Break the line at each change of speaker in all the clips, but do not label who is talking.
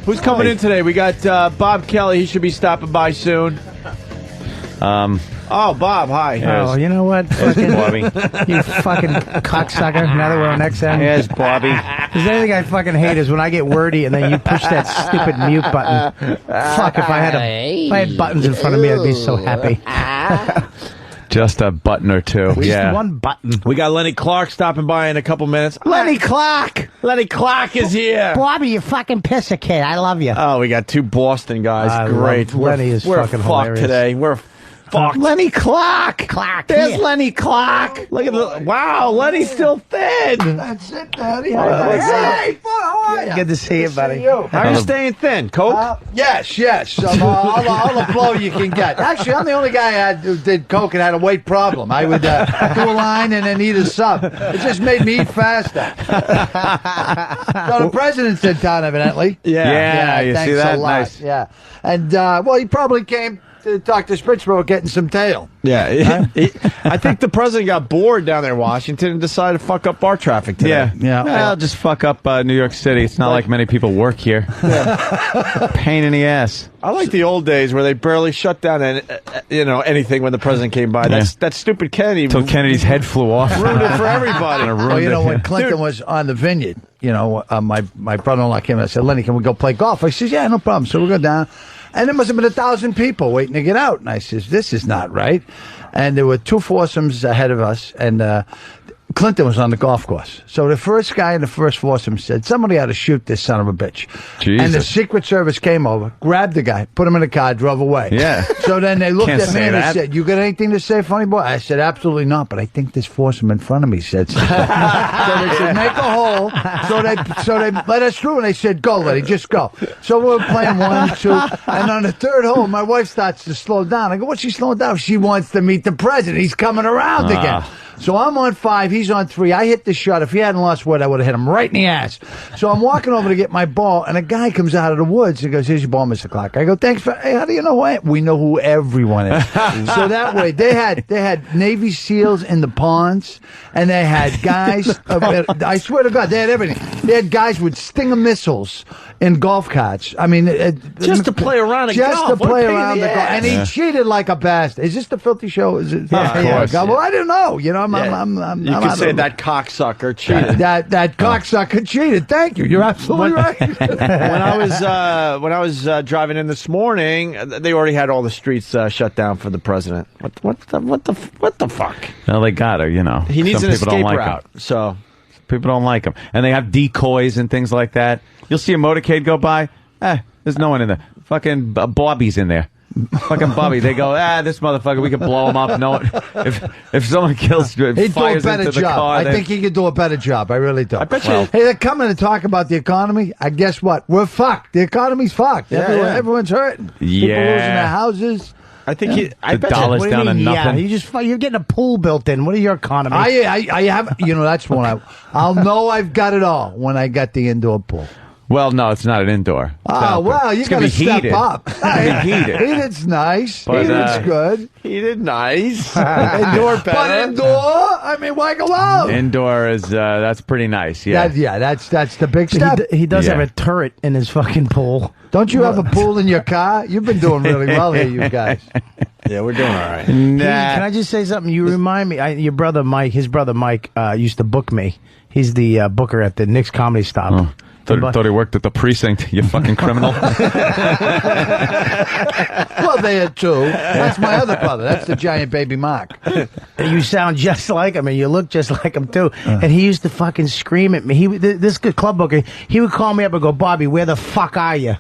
Who's coming in today? We got Bob Kelly. He should be stopping by soon. Oh, Bob, hi.
Yes. Oh, you know what?
Fucking
Bobby. You fucking cocksucker. Now that we're on XM.
Yes, Bobby.
There's anything I fucking hate is when I get wordy and then you push that stupid mute button. Fuck, if I had buttons in front of me, I'd be so happy.
Just a button or two.
Just one button.
We got Lenny Clarke stopping by in a couple minutes.
Lenny Clarke!
Lenny Clarke is here.
Bobby, you fucking pisser kid. I love you.
Oh, we got two Boston guys. Great.
Lenny is fucking hilarious.
Today. We're fucked. Lenny Clarke. There's Lenny Clarke. Look at the. Wow, Lenny's still thin.
That's it, Daddy.
Hey, how are you? Good to see you, buddy.
How are you staying thin? Coke?
Yes. All the blow you can get. Actually, I'm the only guy who did coke and had a weight problem. I would do a line and then eat a sub. It just made me eat faster. So the president's in town, evidently.
Yeah,
you
thanks
see that?
a lot.
Nice.
Yeah. And, he probably came to Dr. Spritzborough getting some tail.
Yeah. I think the president got bored down there in Washington and decided to fuck up our traffic today.
Yeah.
Well, just fuck up New York City. It's not like many people work here. Pain in the ass.
I like the old days where they barely shut down anything when the president came by. That stupid Kennedy.
Until Kennedy's head flew off.
Ruined it for everybody.
When Clinton was on the Vineyard, my brother-in-law came and I said, Lenny, can we go play golf? I said, yeah, no problem. So we go down. And there must have been 1,000 people waiting to get out. And I says, this is not right. And there were two foursomes ahead of us. And Clinton was on the golf course. So the first guy in the first foursome said, somebody ought to shoot this son of a bitch.
Jesus.
And the Secret Service came over, grabbed the guy, put him in a car, drove away.
Yeah.
So then they looked
Can't
at me
say
and they
that.
said, you got anything to say, funny boy? I said, absolutely not, but I think this foursome in front of me said something. So they said, make a hole. So they let us through and they said, go, Letty, just go. So we were playing 1, 2, and on the third hole, my wife starts to slow down. I go, what's she slowing down? She wants to meet the president. He's coming around again. So I'm on 5, he's on 3. I hit the shot. If he hadn't lost weight, I would have hit him right in the ass. So I'm walking over to get my ball, and a guy comes out of the woods and goes, here's your ball, Mr. Clarke. I go, thanks hey, how do you know who I am? We know who everyone is. So that way, they had Navy SEALs in the ponds, and they had guys, I swear to God, they had everything. They had guys with Stinger missiles in golf carts. I mean,
just to play around at golf.
Just to play around the golf. And he cheated like a bastard. Is this the filthy show? Is it?
Yeah, of course.
Well, I don't know. I'm
you could say that cocksucker cheated.
That cocksucker cheated. Thank you. You're absolutely right.
when I was driving in this morning, they already had all the streets shut down for the president. What the fuck?
No, they got her.
He needs
Some
an
people don't
escape
like
route.
him.
So
people don't like him, and they have decoys and things like that. You'll see a motorcade go by. There's no one in there. Fucking Bobby's in there. Fucking Bobby. They go, this motherfucker, we can blow him up. No, if someone kills,
he'd do a
fires
better
into the
job.
car.
I think he could do a better job. I really do.
I bet you.
Hey, they're coming to talk about the economy. I guess what? We're fucked. The economy's fucked. Everyone's hurting. People losing their houses.
I think
the dollar's down to nothing.
Yeah, you're getting a pool built in. What is your economy?
I have. That's one. I'll know I've got it all when I got the indoor pool.
Well, no, it's not an indoor.
Oh, well, you got to step up.
Heated.
Heated's nice.
But,
Heated's good.
Heated, nice. Indoor better.
But indoor, I mean, why go out?
Indoor is, that's pretty nice, yeah.
That's the big step.
He does have a turret in his fucking pool.
Don't you have a pool in your car? You've been doing really well here, you guys.
Yeah, we're doing all right.
Can I just say something? You remind me, his brother Mike used to book me. He's the booker at the Knicks Comedy Stop.
Oh. Thought he worked at the precinct, you fucking criminal.
Well, they had two. That's my other brother. That's the giant baby Mark.
You sound just like him, and you look just like him, too. And he used to fucking scream at me. This good club booker, he would call me up and go, Bobby, where the fuck are you?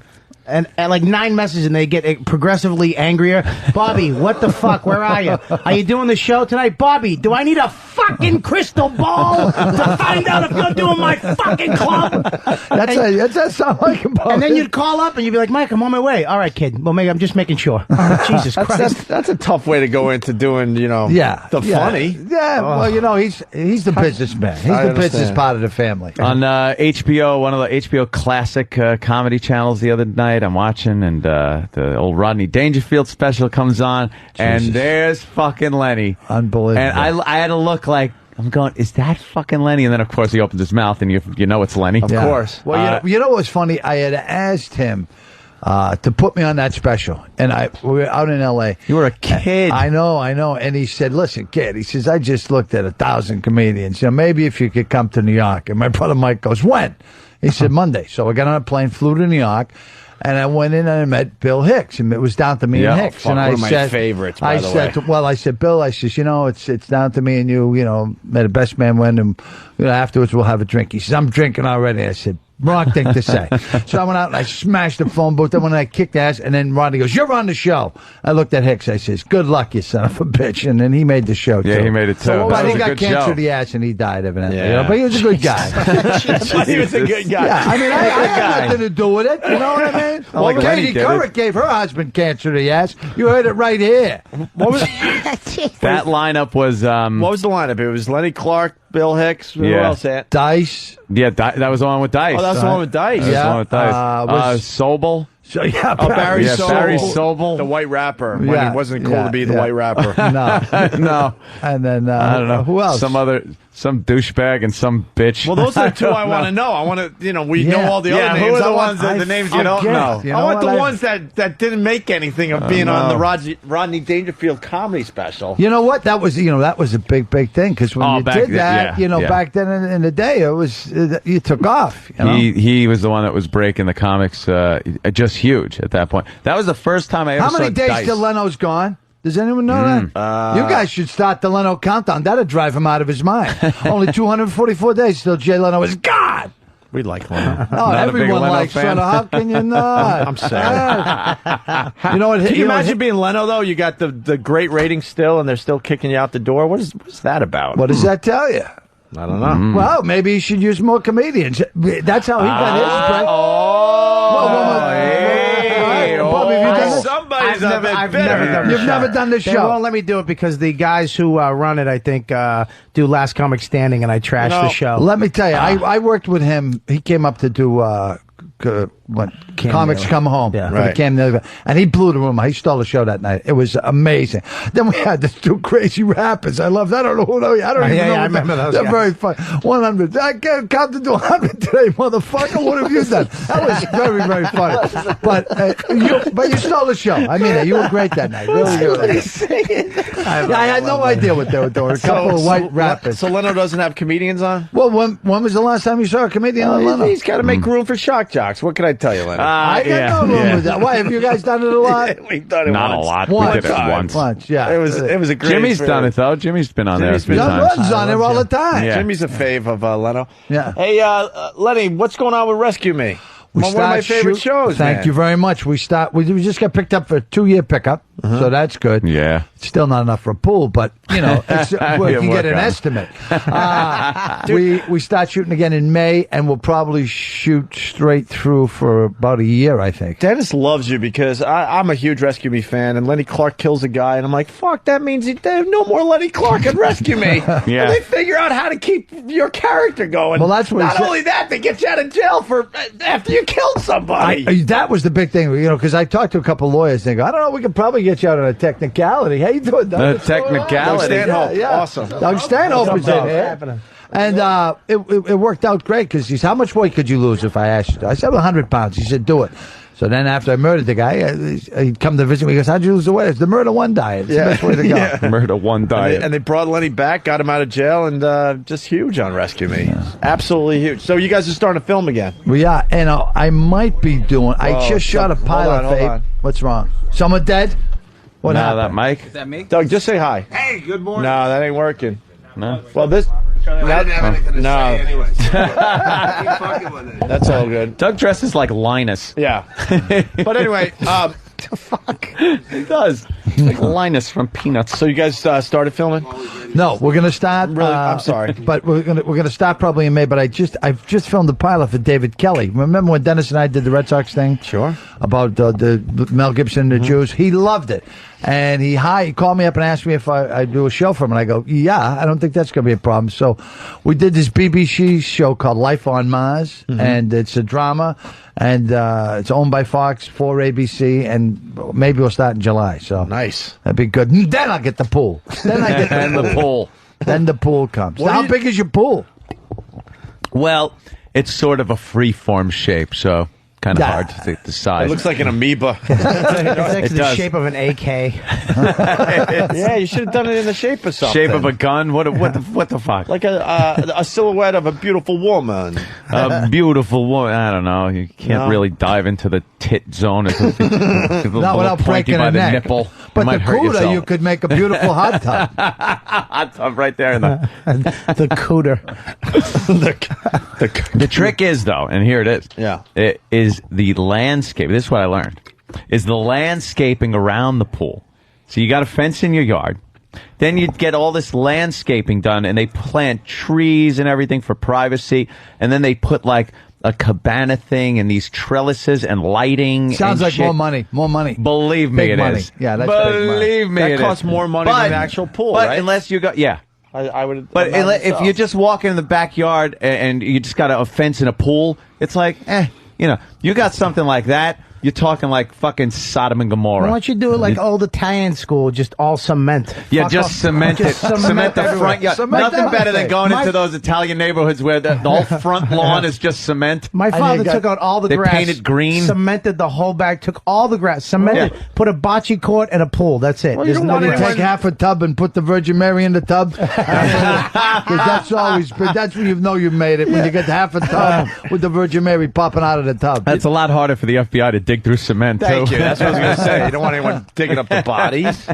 And like 9 messages, and they get progressively angrier. Bobby, what the fuck? Where are you? Are you doing the show tonight? Bobby, do I need a fucking crystal ball to find out if you're doing my fucking club?
That sound like a Bobby.
And then you'd call up and you'd be like, Mike, I'm on my way. All right, kid. Well, maybe I'm just making sure. Jesus Christ.
That's a tough way to go into doing,
funny. Yeah, well, he's the businessman. He's the business part of the family.
On HBO, one of the HBO classic comedy channels the other night, I'm watching, and the old Rodney Dangerfield special comes on, and there's fucking Lenny.
Unbelievable.
And I had to look like I'm going, is that fucking Lenny? And then, of course, he opens his mouth, and you know it's Lenny.
Of course.
Well, you know what was funny? I had asked him to put me on that special, and we were out in L.A.
You were a kid.
I know. And he said, "Listen, kid," he says, "I just looked at 1,000 comedians. Maybe if you could come to New York." And my brother Mike goes, "When?" He said, "Monday." So I got on a plane, flew to New York. And I went in and I met Bill Hicks, and it was down to me and Hicks. And
one of my favorites, by the way.
I said, Bill, I says, it's down to me and you. May the best man win, and afterwards we'll have a drink. He says, I'm drinking already. I said, wrong thing to say. So I went out and I smashed the phone booth. Then when I kicked ass, and then Rodney goes, "You're on the show." I looked at Hicks. I says, "Good luck, you son of a bitch." And then he made the show.
Yeah,
too.
he made it too.
So,
That was
he
a
got
good
cancer
show.
of the ass and he died evidently.
Yeah.
But he was a good guy.
He was a good guy.
Yeah, I mean, I had nothing to do with it. You know what I mean?
Well, like Lenny
Katie
did
Couric
it.
gave her husband cancer of the ass. You heard it right here.
What was
That lineup was,
what was the lineup? It was Lenny Clarke, Bill Hicks. Who
Yeah.
else? At?
Dice.
yeah, that was the one with Dice.
Oh, that's the one with Dice.
That was the one with Dice.
was-
Sobel.
So yeah,
Oh, Barry
Yeah,
Sobel.
Barry Sobel.
The white rapper. When
Yeah,
it wasn't cool
yeah,
to be the
yeah.
white rapper.
No.
No.
And then
I don't know.
Who else?
Some douchebag and some bitch.
Well, those are the two I want to know. I want to, we know
Yeah.
all the
Yeah,
other
who
names.
are the
I want-
ones that the names you don't
forget.
know?
You know
I want
what?
the ones that didn't make anything of being on the Rodney Dangerfield comedy special.
You know what? That was a big thing because when
Oh,
you
back
did
then,
that,
yeah.
back then in the day, it was you took off. You know?
He was the one that was breaking the comics just huge at that point. That was the first time I ever
How
saw
many days
Dice.
till Leno's gone? Does anyone know that? You guys should start the Leno countdown. That'd drive him out of his mind. Only 244 days till Jay Leno is gone.
We like Leno.
Oh,
Not a big
everyone
Leno
likes
fan?
Leno. How can you not?
I'm sad.
You know what?
Can you
know what-
imagine being Leno, though? You got the great ratings still, and they're still kicking you out the door. What's that about?
What does that tell you?
I don't know.
Well, maybe he should use more comedians. That's how he got his break. Bobby, have you done this?
Somebody's
I've never done the
You've
show.
never done this
They
show.
won't let me do it because the guys who run it, I think, do Last Comic Standing, and I trash the show.
Let me tell you, I worked with him. He came up to do Comics Come Home.
Yeah.
For the
Right.
Cam Neely. And he blew the room. He stole the show that night. It was amazing. Then we had the two crazy rappers. I loved. I don't know who they are. I don't even know.
I
what
remember those
They're
guys.
very fun. 100. I can't count to do 100 today, motherfucker. What have you done? That was very, very funny. But you stole the show. I mean, you were great that night. Really good. I had no idea what they were doing. A couple of white rappers.
So Leno doesn't have comedians on?
Well, when was the last time you saw a comedian on Leno?
He's got to make room for shock jocks. What can I tell you, Leno?
I got no room with that. Why, have you guys done it a lot?
We've done it
Not
once.
a lot.
Once.
We did it once.
Once, yeah.
It was a great
Jimmy's
experience.
done it though. Jimmy's been on
Jimmy's
there a few
been
Young
times.
Rod's on there all the time.
Yeah.
Jimmy's a fave of Leno.
Yeah.
Hey, Lenny, what's going on with Rescue Me? One of my favorite shows.
Thank
man.
you very much. We just got picked up for a 2-year pickup, so that's good.
Yeah.
It's still not enough for a pool, but we can get an estimate. We start shooting again in May, and we'll probably shoot straight through for about a year, I think.
Dennis loves you because I'm a huge Rescue Me fan, and Lenny Clarke kills a guy, and I'm like, fuck, that means they have no more Lenny Clarke in Rescue Me.
Yeah.
And they figure out how to keep your character going.
Well, that's what he
Not
said.
only that, they get you out of jail for after you killed somebody.
That was the big thing, because I talked to a couple of lawyers. They go, I don't know, we could probably get you out on a technicality. How you doing, Doug?
A technicality.
Doug Stanhope,
Yeah.
awesome.
Doug Stanhope was in here. And it worked out great because he said, how much weight could you lose if I asked you to? I said, 100 pounds. He said, do it. So then after I murdered the guy, he'd come to visit me. He goes, how'd you lose the weight? It's the murder one diet. It's the best way to go.
Yeah.
Murder one diet.
And they brought Lenny back, got him out of jail, and just huge on Rescue Me. Absolutely huge. So you guys are starting to film again.
Well, yeah, and I might be doing. I
Whoa,
just shot a
hold
pilot.
on.
Fabe. What's wrong? Someone dead? What
No,
happened?
that Mike.
Is that me?
Doug, just say hi.
Hey, good morning.
No, that ain't working.
No.
Well, this...
I didn't have anything to
No.
say anyways. Keep fucking with it.
That's all good.
Doug dresses like Linus.
Yeah. But anyway,
He does. Like Linus from Peanuts.
so you guys started filming?
No, we're gonna start.
Really? I'm sorry.
but we're gonna start probably in May. But I've just filmed the pilot for David Kelly. Remember when Dennis and I did the Red Sox thing?
Sure.
About the Mel Gibson, the Jews. He loved it, and he called me up and asked me if I do a show for him, and I go, yeah, I don't think that's gonna be a problem. So we did this BBC show called Life on Mars, and it's a drama, and it's owned by Fox for ABC, and maybe we'll start in July. So
Nice.
that'd be good. Then I'll get the pool. Then I get
And the pool.
Then the pool comes.
What
How
do you-
big is your pool?
Well, it's sort of a free-form shape, so kind of hard to decide.
It looks like an amoeba.
It's like
It
the
does.
shape of an AK.
Yeah, you should have done it in the shape of something.
shape of a gun. What the fuck?
like a silhouette of a beautiful woman.
A beautiful woman. I don't know. You can't
No.
really dive into the tit zone. It's
Not without breaking
by
a
the
neck.
nipple.
But
You
the
might hurt
cooler,
yourself.
you could make a beautiful hot tub.
Hot tub right there in the.
The cooter.
The trick is though, and here it is.
Yeah.
It is the landscape. This is what I learned. Is the landscaping around the pool. So you got a fence in your yard. Then you get all this landscaping done, and they plant trees and everything for privacy. And then they put like a cabana thing and these trellises and lighting.
Sounds
and
like
shit.
more money. More money.
Believe me,
Big
it
money.
is.
Yeah, that's big money.
Believe me,
That
it
costs
is.
more money than the actual pool,
but
right?
unless you got, yeah.
I would.
But
imagine
if
so.
you just walk in the backyard and you just got a fence and a pool, it's like, you got something like that. You're talking like fucking Sodom and
Why
Gomorrah.
don't you do it like old Italian school, just all cement?
Yeah,
Fuck
just
off.
cement it.
Just
Cement the
everywhere.
front yard.
Cement
Nothing
everything.
better than going
My-
into those Italian neighborhoods where the whole front lawn is just cement.
My
And
father
you got-
took out all the
they
grass,
painted green.
cemented the whole back, took all the grass, cemented,
Yeah.
put a bocce court and a pool. That's it.
Well, you
There's
don't
no
want
You
grass.
anyone-
take half a tub and put the Virgin Mary in the tub. Because that's always, that's when you know you've made it, when you get half a tub with the Virgin Mary popping out of the tub.
That's a lot harder for the FBI to dig through cement,
Thank
too.
you. That's what I was going to say. You don't want anyone digging up the bodies.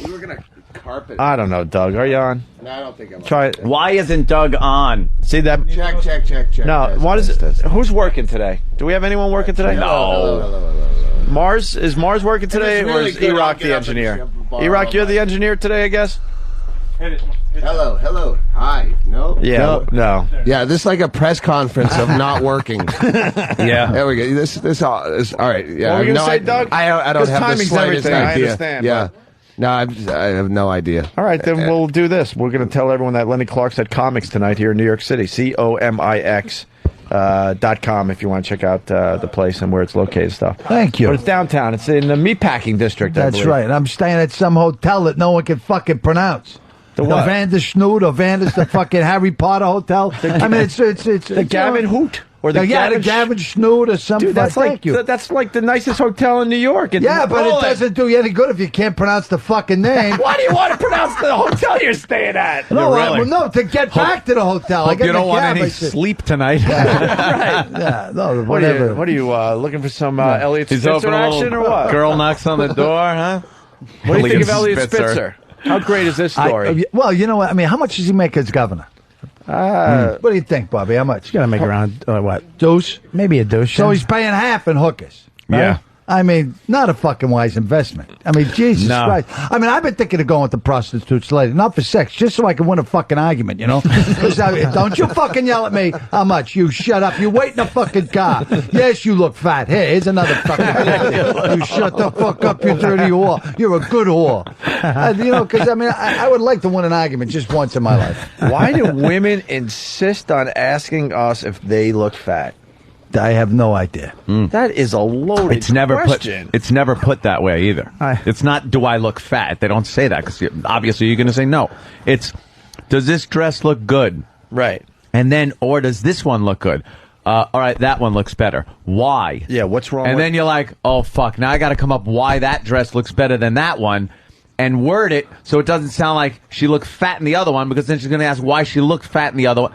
We were gonna carpet.
I don't know, Doug. Are you on?
No, I don't think I'm.
Try it.
Why isn't Doug on?
See that?
Check.
No.
Test,
What is
test,
it?
test.
Who's working today? Do we have anyone working today?
Hello.
Mars is Mars working today,
it's
or
really
is
good. I'll
E-Rock
get
the
up and
engineer?
jump and borrow
E-Rock, you're
my-
the engineer today, I guess.
Hello. Hi. No.
Yeah. No.
Yeah, this is like a press conference of not working.
Yeah.
There we go. This all right. Yeah.
What were you gonna
no,
say, Doug?
I don't
'Cause
have the
timing's
slightest
everything, I
idea.
understand,
Yeah. No, I have no idea.
All right, then we'll do this. We're going to tell everyone that Lenny Clarke's at Comics tonight here in New York City. COMIX. .com if you want to check out the place and where it's located and stuff.
Thank you.
But it's downtown. It's in the meatpacking district. I
That's
believe.
right. I'm staying at some hotel that no one can fucking pronounce.
The what?
Vander Snood or Vander's the fucking Harry Potter hotel. I mean, it's
The Gavin Hoot or the
the Gavin Snood or something.
Dude, that's like
Thank you.
that's like the nicest hotel in New York. It's
Yeah, but it
rolling.
doesn't do you any good if you can't pronounce the fucking name.
Why do you want to pronounce the hotel you're staying at?
No,
really?
no, to get back to the hotel. I
Hope
get
you
in the
don't want
cab,
any
I said,
sleep tonight.
Yeah, no,
What are
whatever.
you, what are you looking for some Elliot
He's
Spitzer
open a
action
little
or what?
girl knocks on the door, huh?
What do you think of Elliot Spitzer? How great is this story?
Well, you know what? I mean, how much does he make as governor? What do you think, Bobby? How much?
You gotta make around what?
Deuce.
Maybe a douche.
So he's paying half in hookers. Right?
Yeah.
I mean, not a fucking wise investment. I mean, Jesus
No.
Christ. I mean, I've been thinking of going with the prostitutes lately, not for sex, just so I can win a fucking argument, you know? 'Cause don't you fucking yell at me. How much? You shut up. You wait in the fucking car. Yes, you look fat. Here's another fucking You shut the fuck up, you dirty whore. You're a good whore. You know, because, I mean, I would like to win an argument just once in my life.
Why do women insist on asking us if they look fat?
I have no idea.
That is a loaded
It's never
question.
put. It's never put that way either. It's not. Do I look fat? They don't say that because obviously you're going to say no. It's does this dress look good?
Right.
And then or does this one look good? All right, that one looks better. Why?
Yeah, what's wrong
And
with-
then you're like, oh fuck! Now I got to come up why that dress looks better than that one, and word it so it doesn't sound like she looked fat in the other one because then she's going to ask why she looked fat in the other one.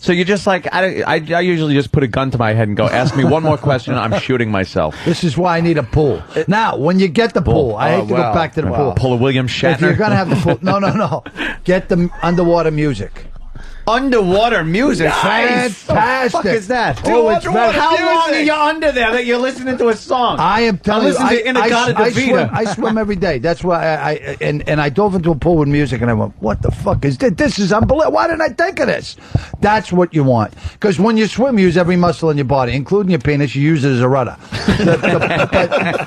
So you're just like, I usually just put a gun to my head and go, ask me one more question, I'm shooting myself.
This is why I need a pool. Now, when you get the pool, I hate to
well,
go back to the
well.
pool.
Pull a William
If you're
Shatner.
going to have the pool, no. Get the underwater music.
Underwater music.
Fantastic.
What the fuck is that?
Oh, it's very-
How long are you under there that you're listening to a song?
I am telling you,
listen to Inagata
I
Devita.
swim every day. That's why I dove into a pool with music and I went, what the fuck is this? This is unbelievable. Why didn't I think of this? That's what you want. Because when you swim, you use every muscle in your body, including your penis. You use it as a rudder.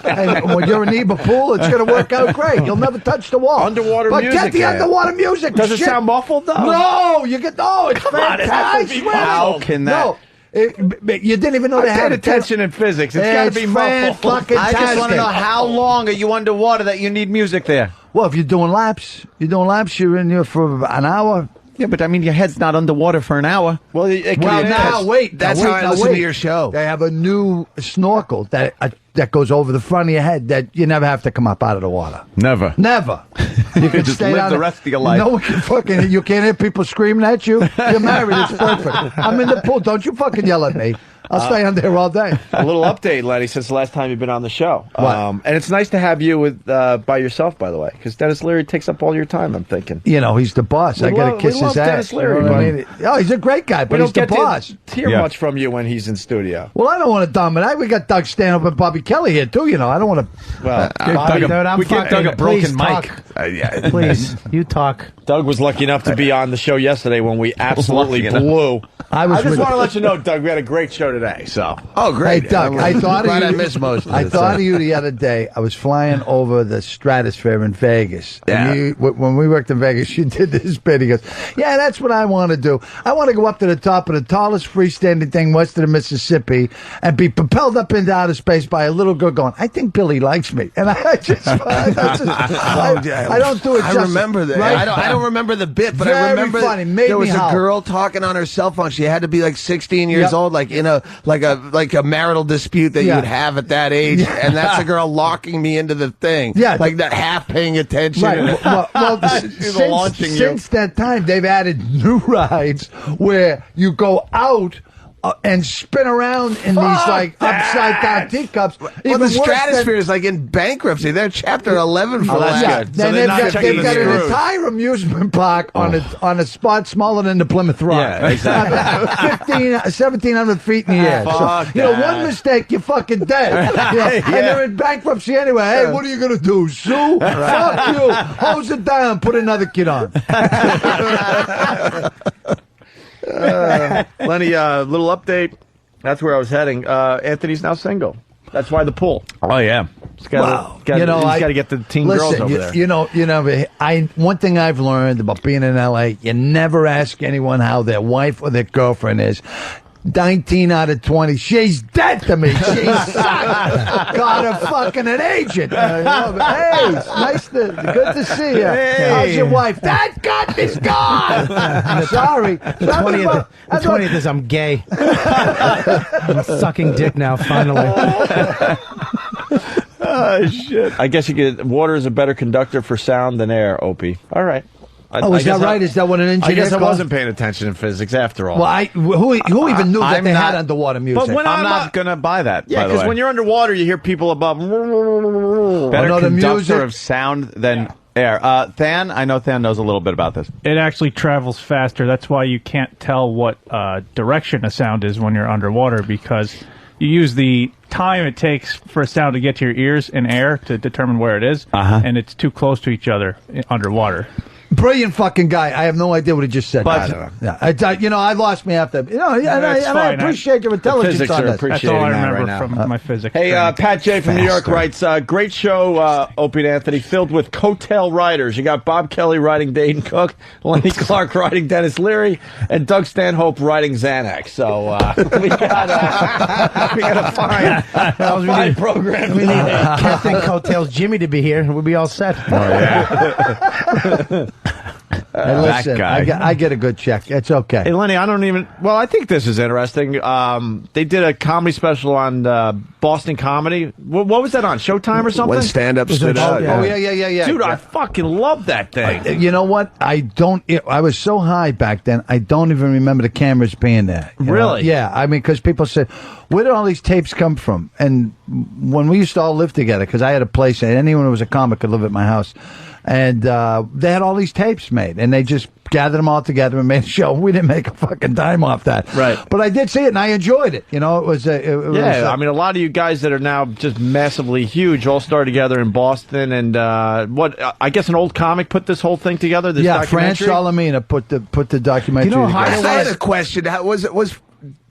And when you're in the pool, it's going to work out great. You'll never touch the wall.
Underwater
but
music,
get the
yeah.
underwater music.
Does it
Shit.
sound muffled though?
No, you get it's
on, it has to
fantastic.
be muffled.
How can that?
No. You didn't even know they
I
had
paid attention in physics. It's got to be muffled.
I just want to know how long are you underwater that you need music there?
Well, if you're doing laps, you're in here for an hour.
Yeah, but I mean, your head's not underwater for an hour.
Well,
That's how I listen to your show.
They have a new snorkel that goes over the front of your head that you never have to come up out of the water.
Never.
You can
just
stay
live
down
the
there.
rest of your life.
No one can fucking. You can't hear people screaming at you. You're married. It's perfect. I'm in the pool. Don't you fucking yell at me. I'll stay on there all day.
A little update, Lenny, since the last time you've been on the show.
What?
And it's nice to have you with by yourself, by the way, because Dennis Leary takes up all your time, I'm thinking.
You know, he's the boss. I got to kiss his ass.
Dennis Leary,
You know what I mean? Oh, he's a great guy, but
We
he's
don't
the
get
boss.
to hear much from you when he's in studio.
Well, I don't want to dominate. We got Doug Stanhope and Bobby Kelly here, too. You know, I don't want to.
Well,
Bobby, dude, I'm
we give Doug a broken
please
mic.
talk. Please, you talk.
Doug was lucky enough to be on the show yesterday when we absolutely
Lucky
blew.
I was
I just
with-
want to let you know, Doug, we had a great show today. So,
Oh, great.
Hey, Doug, I thought
glad
of you.
I missed most of
I
it,
thought
so.
of you the other day. I was flying over the stratosphere in Vegas.
Yeah.
And when we worked in Vegas, you did this bit. He goes, yeah, that's what I want to do. I want to go up to the top of the tallest freestanding thing west of the Mississippi and be propelled up into outer space by a little girl going, I think Billy likes me. And I don't do it
I
justice,
remember that.
right?
I don't remember the bit, but
Very
I remember
funny. Made
there was
me
a
howl.
girl talking on her cell phone. She had to be like 16 years
Yep.
old, like in a marital dispute that you
Yeah.
would have at that age, and that's a girl locking me into the thing.
Yeah.
like that, half paying attention.
Right. Well, since that time, they've added new rides where you go out and spin around in these like upside down teacups.
Well,
Even
the
worse
stratosphere is like in bankruptcy. They're chapter 11 for
that's
that.
good.
Then
So they're
they've
not
got,
checking
they've
the
got an
screws.
entire amusement park on a spot smaller than the Plymouth Rock.
Yeah, exactly.
1,700 feet in the air.
Fuck
So, one
that.
mistake, you're fucking dead. You know, and they're in bankruptcy anyway. Hey, what are you going to do? Sue? Fuck you. Hose it down. Put another kid on.
Lenny, little update. That's where I was heading. Anthony's now single. That's why the pool.
Oh, yeah.
He's got to get the teen girls over there.
You know, one thing I've learned about being in L.A., you never ask anyone how their wife or their girlfriend is. 19 out of 20. She's dead to me. She's got a fucking an agent. Hey, it's good to see you. How's your wife? That gut is gone. Sorry.
The 20th is I'm gay. I'm sucking dick now, finally.
Oh, shit. I guess water is a better conductor for sound than air, Opie. All right.
Is that right? Is that what an engineer
I guess I
calls?
wasn't paying attention in physics after all.
Well, who even knew that
I'm
they
not-
had underwater music?
But when
I'm not going to buy that,
yeah,
by the
because
way.
when you're underwater, you hear people above.
Better
Oh, no, the
conductor
music-
of sound than air. Than, I know Than knows a little bit about this.
It actually travels faster. That's why you can't tell what direction a sound is when you're underwater, because you use the time it takes for a sound to get to your ears in air to determine where it is, and it's too close to each other underwater.
Brilliant fucking guy. I have no idea what he just said.
But-
I don't know. Yeah, I lost me after. And
that's
I
fine.
appreciate your intelligence
physics
on
are
this.
That's
appreciating
all I
that
remember
right now.
from my physics.
Hey,
training.
Pat J from New York writes, great show, Opie and Anthony, filled with coattail riders. You got Bob Kelly riding Dayton Cook, Lenny Clarke riding Dennis Leary, and Doug Stanhope riding Xanax. So we got a fine program.
We need Captain Coattails Jimmy to be here. We'll be all set.
Hey, listen,
that guy.
I get a good check. It's okay.
Hey, Lenny, I think this is interesting. They did a comedy special on Boston comedy. What was that on? Showtime or something?
When stand-up stood out.
Yeah.
Dude, I fucking love that thing.
You know what? I was so high back then, I don't even remember the cameras being there. You know?
Really?
Yeah. I mean, because people said, where did all these tapes come from? And when we used to all live together, because I had a place, and anyone who was a comic could live at my house, and they had all these tapes made, and they just gathered them all together and made a show. We didn't make a fucking dime off that.
Right.
But I did see it, and I enjoyed it. You know, it was...
I mean, a lot of you guys that are now just massively huge all started together in Boston, and I guess an old comic put this whole thing together. This
Fran
documentary.
Salamina put the documentary
You know,
together.
I had a question. Was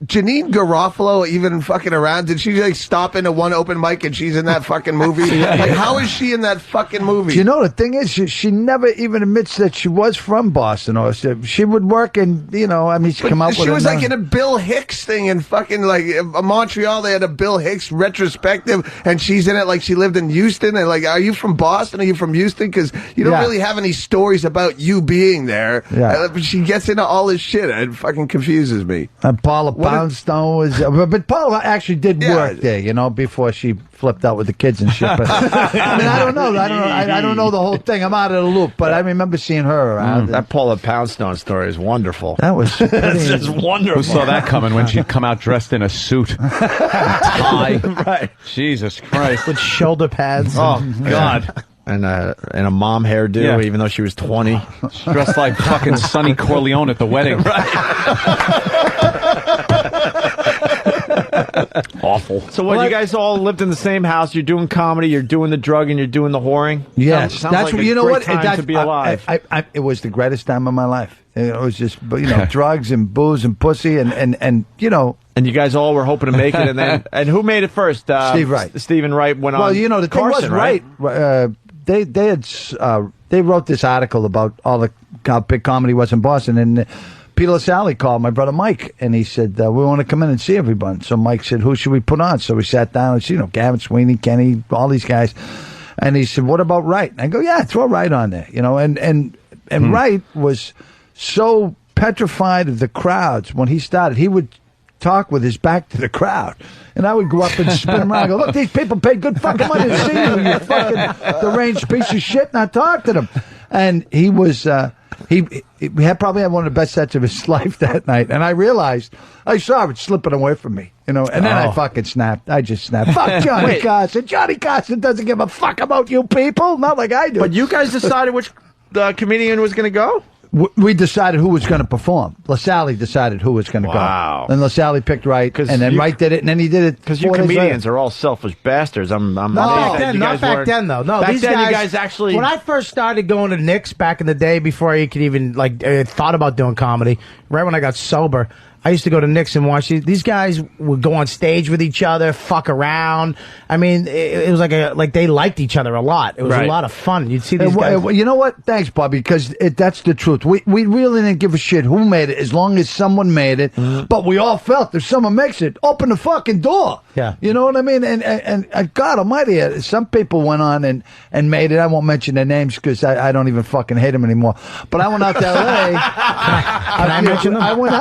Janine Garofalo even fucking around? Did she like stop into one open mic and she's in that fucking movie? Like, how is she in that fucking movie?
You know, the thing is, she never even admits that she was from Boston. Or she would work and, you know, I mean, she come out with
She was like in a Bill Hicks thing in fucking like Montreal. They had a Bill Hicks retrospective, and she's in it like she lived in Houston. And like, are you from Boston? Are you from Houston? Because you don't really have any stories about you being there.
Yeah.
She gets into all this shit. It fucking confuses me.
Paula Poundstone was, but Paula actually did work there, you know, before she flipped out with the kids and shit. But I mean, I don't know. I don't know the whole thing. I'm out of the loop, but I remember seeing her around.
That Paula Poundstone story is wonderful.
That was
That's just wonderful.
Who saw that coming when she'd come out dressed in a suit, tie?
Right.
Jesus Christ.
With shoulder pads.
Oh God.
And a mom hairdo,
Yeah.
even though she was 20.
Dressed like fucking Sonny Corleone at the wedding.
Awful. So what? You guys all lived in the same house. You're doing comedy. You're doing the drug, and you're doing the whoring.
Yes,
Sounds
that's
like
what
a
you know.
great
What
time to be alive.
It was the greatest time of my life. It was just, you know, drugs and booze and pussy and you know.
And you guys all were hoping to make it, and then and who made it first?
Steve Wright.
Stephen Wright went on.
Well, you know, the
Carson,
thing was right. They wrote this article about how big comedy was in Boston, and Peter LaSalle called my brother Mike, and he said, we want to come in and see everyone. So Mike said, who should we put on? So we sat down and, you know, Gavin Sweeney, Kenny, all these guys. And he said, what about Wright? And I go, yeah, throw Wright on there, you know. And Wright was so petrified of the crowds. When he started, he would talk with his back to the crowd. And I would go up and spin him around and go, look, these people paid good fucking money to see you, you fucking deranged piece of shit, and I talked to them. And he was, he probably had one of the best sets of his life that night. And I realized, I saw it slipping away from me, you know, and then I fucking snapped. I just snapped. Fuck Johnny Carson. Johnny Carson doesn't give a fuck about you people, not like I do.
But you guys decided which comedian was going to go?
We decided who was going to perform. LaSalle decided who was going to
Wow.
go. And LaSalle picked Wright, and then Wright did it, and then he did it.
Because you comedians are all selfish bastards. I'm
Not
amazed
back
that
then.
you
Not
guys
back
weren't-
then, though. No,
back
these
then
guys,
you guys actually.
When I first started going to Nick's back in the day, before I could even thought about doing comedy, right when I got sober, I used to go to Nick's and watch these guys would go on stage with each other, fuck around. I mean, it was like they liked each other a lot. It was a lot of fun. You'd see these guys.
You know what? Thanks, Bobby, because that's the truth. We really didn't give a shit who made it, as long as someone made it. But we all felt if someone makes it, open the fucking door.
Yeah.
You know what I mean? And God Almighty, some people went on and made it. I won't mention their names because I don't even fucking hate them anymore. But I went out to L.A.
Can I mention them?
I went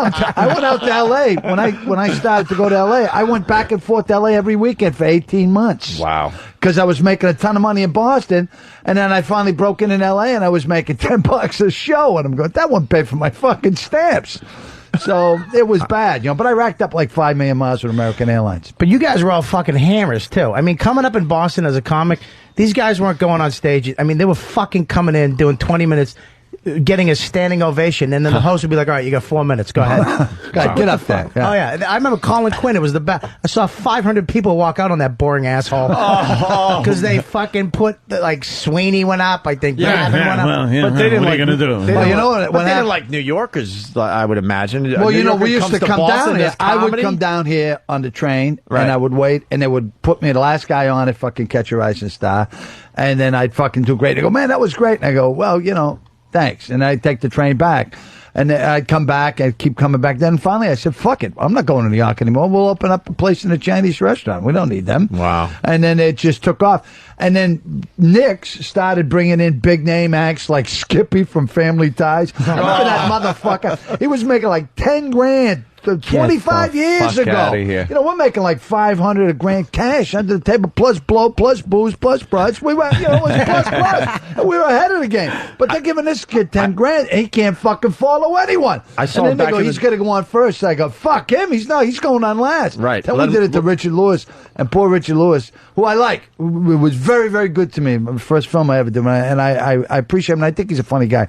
out to L.A. when I started to go to L.A. I went back and forth to L.A. every weekend for 18 months.
Wow.
Because I was making a ton of money in Boston, and then I finally broke in L.A. and I was making $10 a show, and I'm going, that wouldn't pay for my fucking stamps. So it was bad, you know. But I racked up like 5 million miles with American Airlines.
But you guys were all fucking hammers, too. I mean, coming up in Boston as a comic, these guys weren't going on stage. I mean, they were fucking coming in, doing 20 minutes, getting a standing ovation, and then the host would be like, all right, you got 4 minutes. Go ahead.
God, get up there. Yeah.
Oh, yeah. I remember Colin Quinn. It was the best. I saw 500 people walk out on that boring asshole. Because they fucking put, like, Sweeney went up. I think Gavin went up.
But they didn't
what are you going to do?
Well, you know what?
But they didn't like New Yorkers, I would imagine.
Well, you know, we used to come down here.
here.
I would come down here on the train,
Right.
and I would wait, and they would put me the last guy on at fucking Catch a Rising Star, and then I'd fucking do great. They go, man, that was great. And I go, well, you know, thanks. And I'd take the train back. And then I'd come back. I'd keep coming back. Then finally I said, fuck it. I'm not going to New York anymore. We'll open up a place in a Chinese restaurant. We don't need them.
Wow.
And then it just took off. And then Nick's started bringing in big name acts like Skippy from Family Ties. Remember that motherfucker? He was making like 10 grand. 25 years
fuck
ago.
outta here.
You know, we're making like 500 a grand cash under the table, plus blow, plus booze, plus brunch. We were, you know, it was plus. And we were ahead of the game. But they're giving this kid 10 grand. He can't fucking follow anyone.
I saw
and then
him
they
back
go,
in
he's
the-
going to go on first. I go, fuck him. He's going on last.
Right.
Then
Let
we did
him-
it to Richard Lewis. And poor Richard Lewis who I like, who was very, very good to me. The first film I ever did, and I appreciate him, and I think he's a funny guy.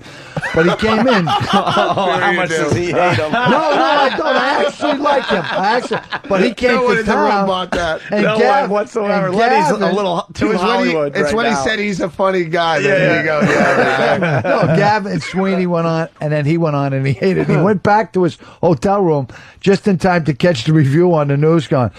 But he came in.
How much does he hate him?
No, I don't. I actually like him. But he came
No one
to
in the room
town.
bought that.
And
No
Gav-
one whatsoever.
and
Lenny's a
Gavin-
little too Hollywood.
It's
right
when
now.
he said he's a funny guy.
Yeah,
There you go. Yeah.
No, Gavin and Sweeney went on, and then he went on and he hated it. He went back to his hotel room just in time to catch the review on the news going,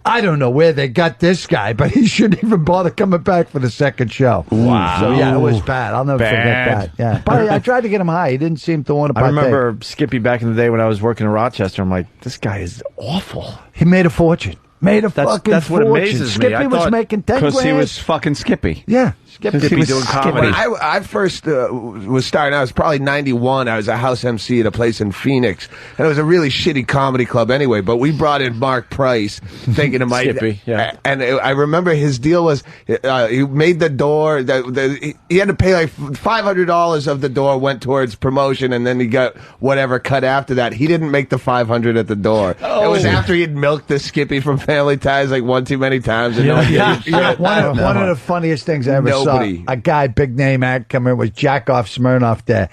I don't know where they got this guy, but he shouldn't even bother coming back for the second show.
Wow.
So, yeah, it was bad. I'll never forget
Bad.
that. Yeah. But I tried to get him high. He didn't seem to want to
I
partake.
remember Skippy back in the day when I was working in Rochester. I'm like, this guy is awful.
He made a fortune. Made a fucking
That's what
fortune.
amazes me.
Skippy
I
was
thought-
making 10 grand.
Because he was fucking Skippy.
Yeah.
Because he was doing comedy.
When I first was starting, I was probably 91. I was a house MC at a place in Phoenix, and it was a really shitty comedy club anyway. But we brought in Mark Price, thinking it might.
Skippy, yeah.
And I remember his deal was he made the door. He had to pay like $500 of the door went towards promotion, and then he got whatever cut after that. He didn't make the $500 at the door. It was after he had milked the Skippy from Family Ties like one too many times. And no one gave
One of the funniest things I ever saw. A guy, big name act, come in was Jack Off Smirnoff there.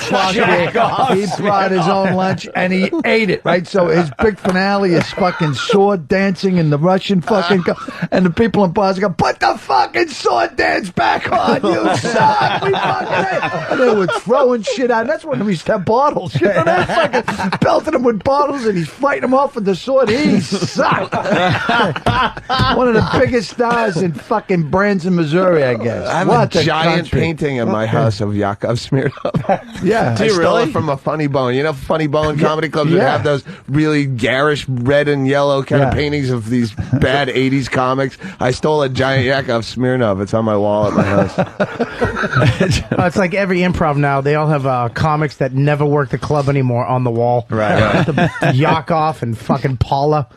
He brought his own lunch and he ate it, right? So his big finale is fucking sword dancing in the Russian fucking and the people in bars go, put the fucking sword dance back on, you suck! We fucking and they were throwing shit out. That's when we used to have bottles. You know, they're fucking belting him with bottles and he's fighting him off with the sword. He sucked. One of the biggest stars in fucking Branson, Missouri, I guess.
I have
What
a
a
giant
country.
painting in my house of Yakov Smirnoff.
Yeah.
I stole
really?
it from a Funny Bone. You know, Funny Bone comedy clubs that
Yeah.
have those really garish red and yellow kind
Yeah.
of paintings of these bad 80s comics. I stole a giant Yakov Smirnoff. It's on my wall at my house.
It's like every improv now. They all have comics that never work the club anymore on the wall.
Right.
The Yakov and fucking Paula.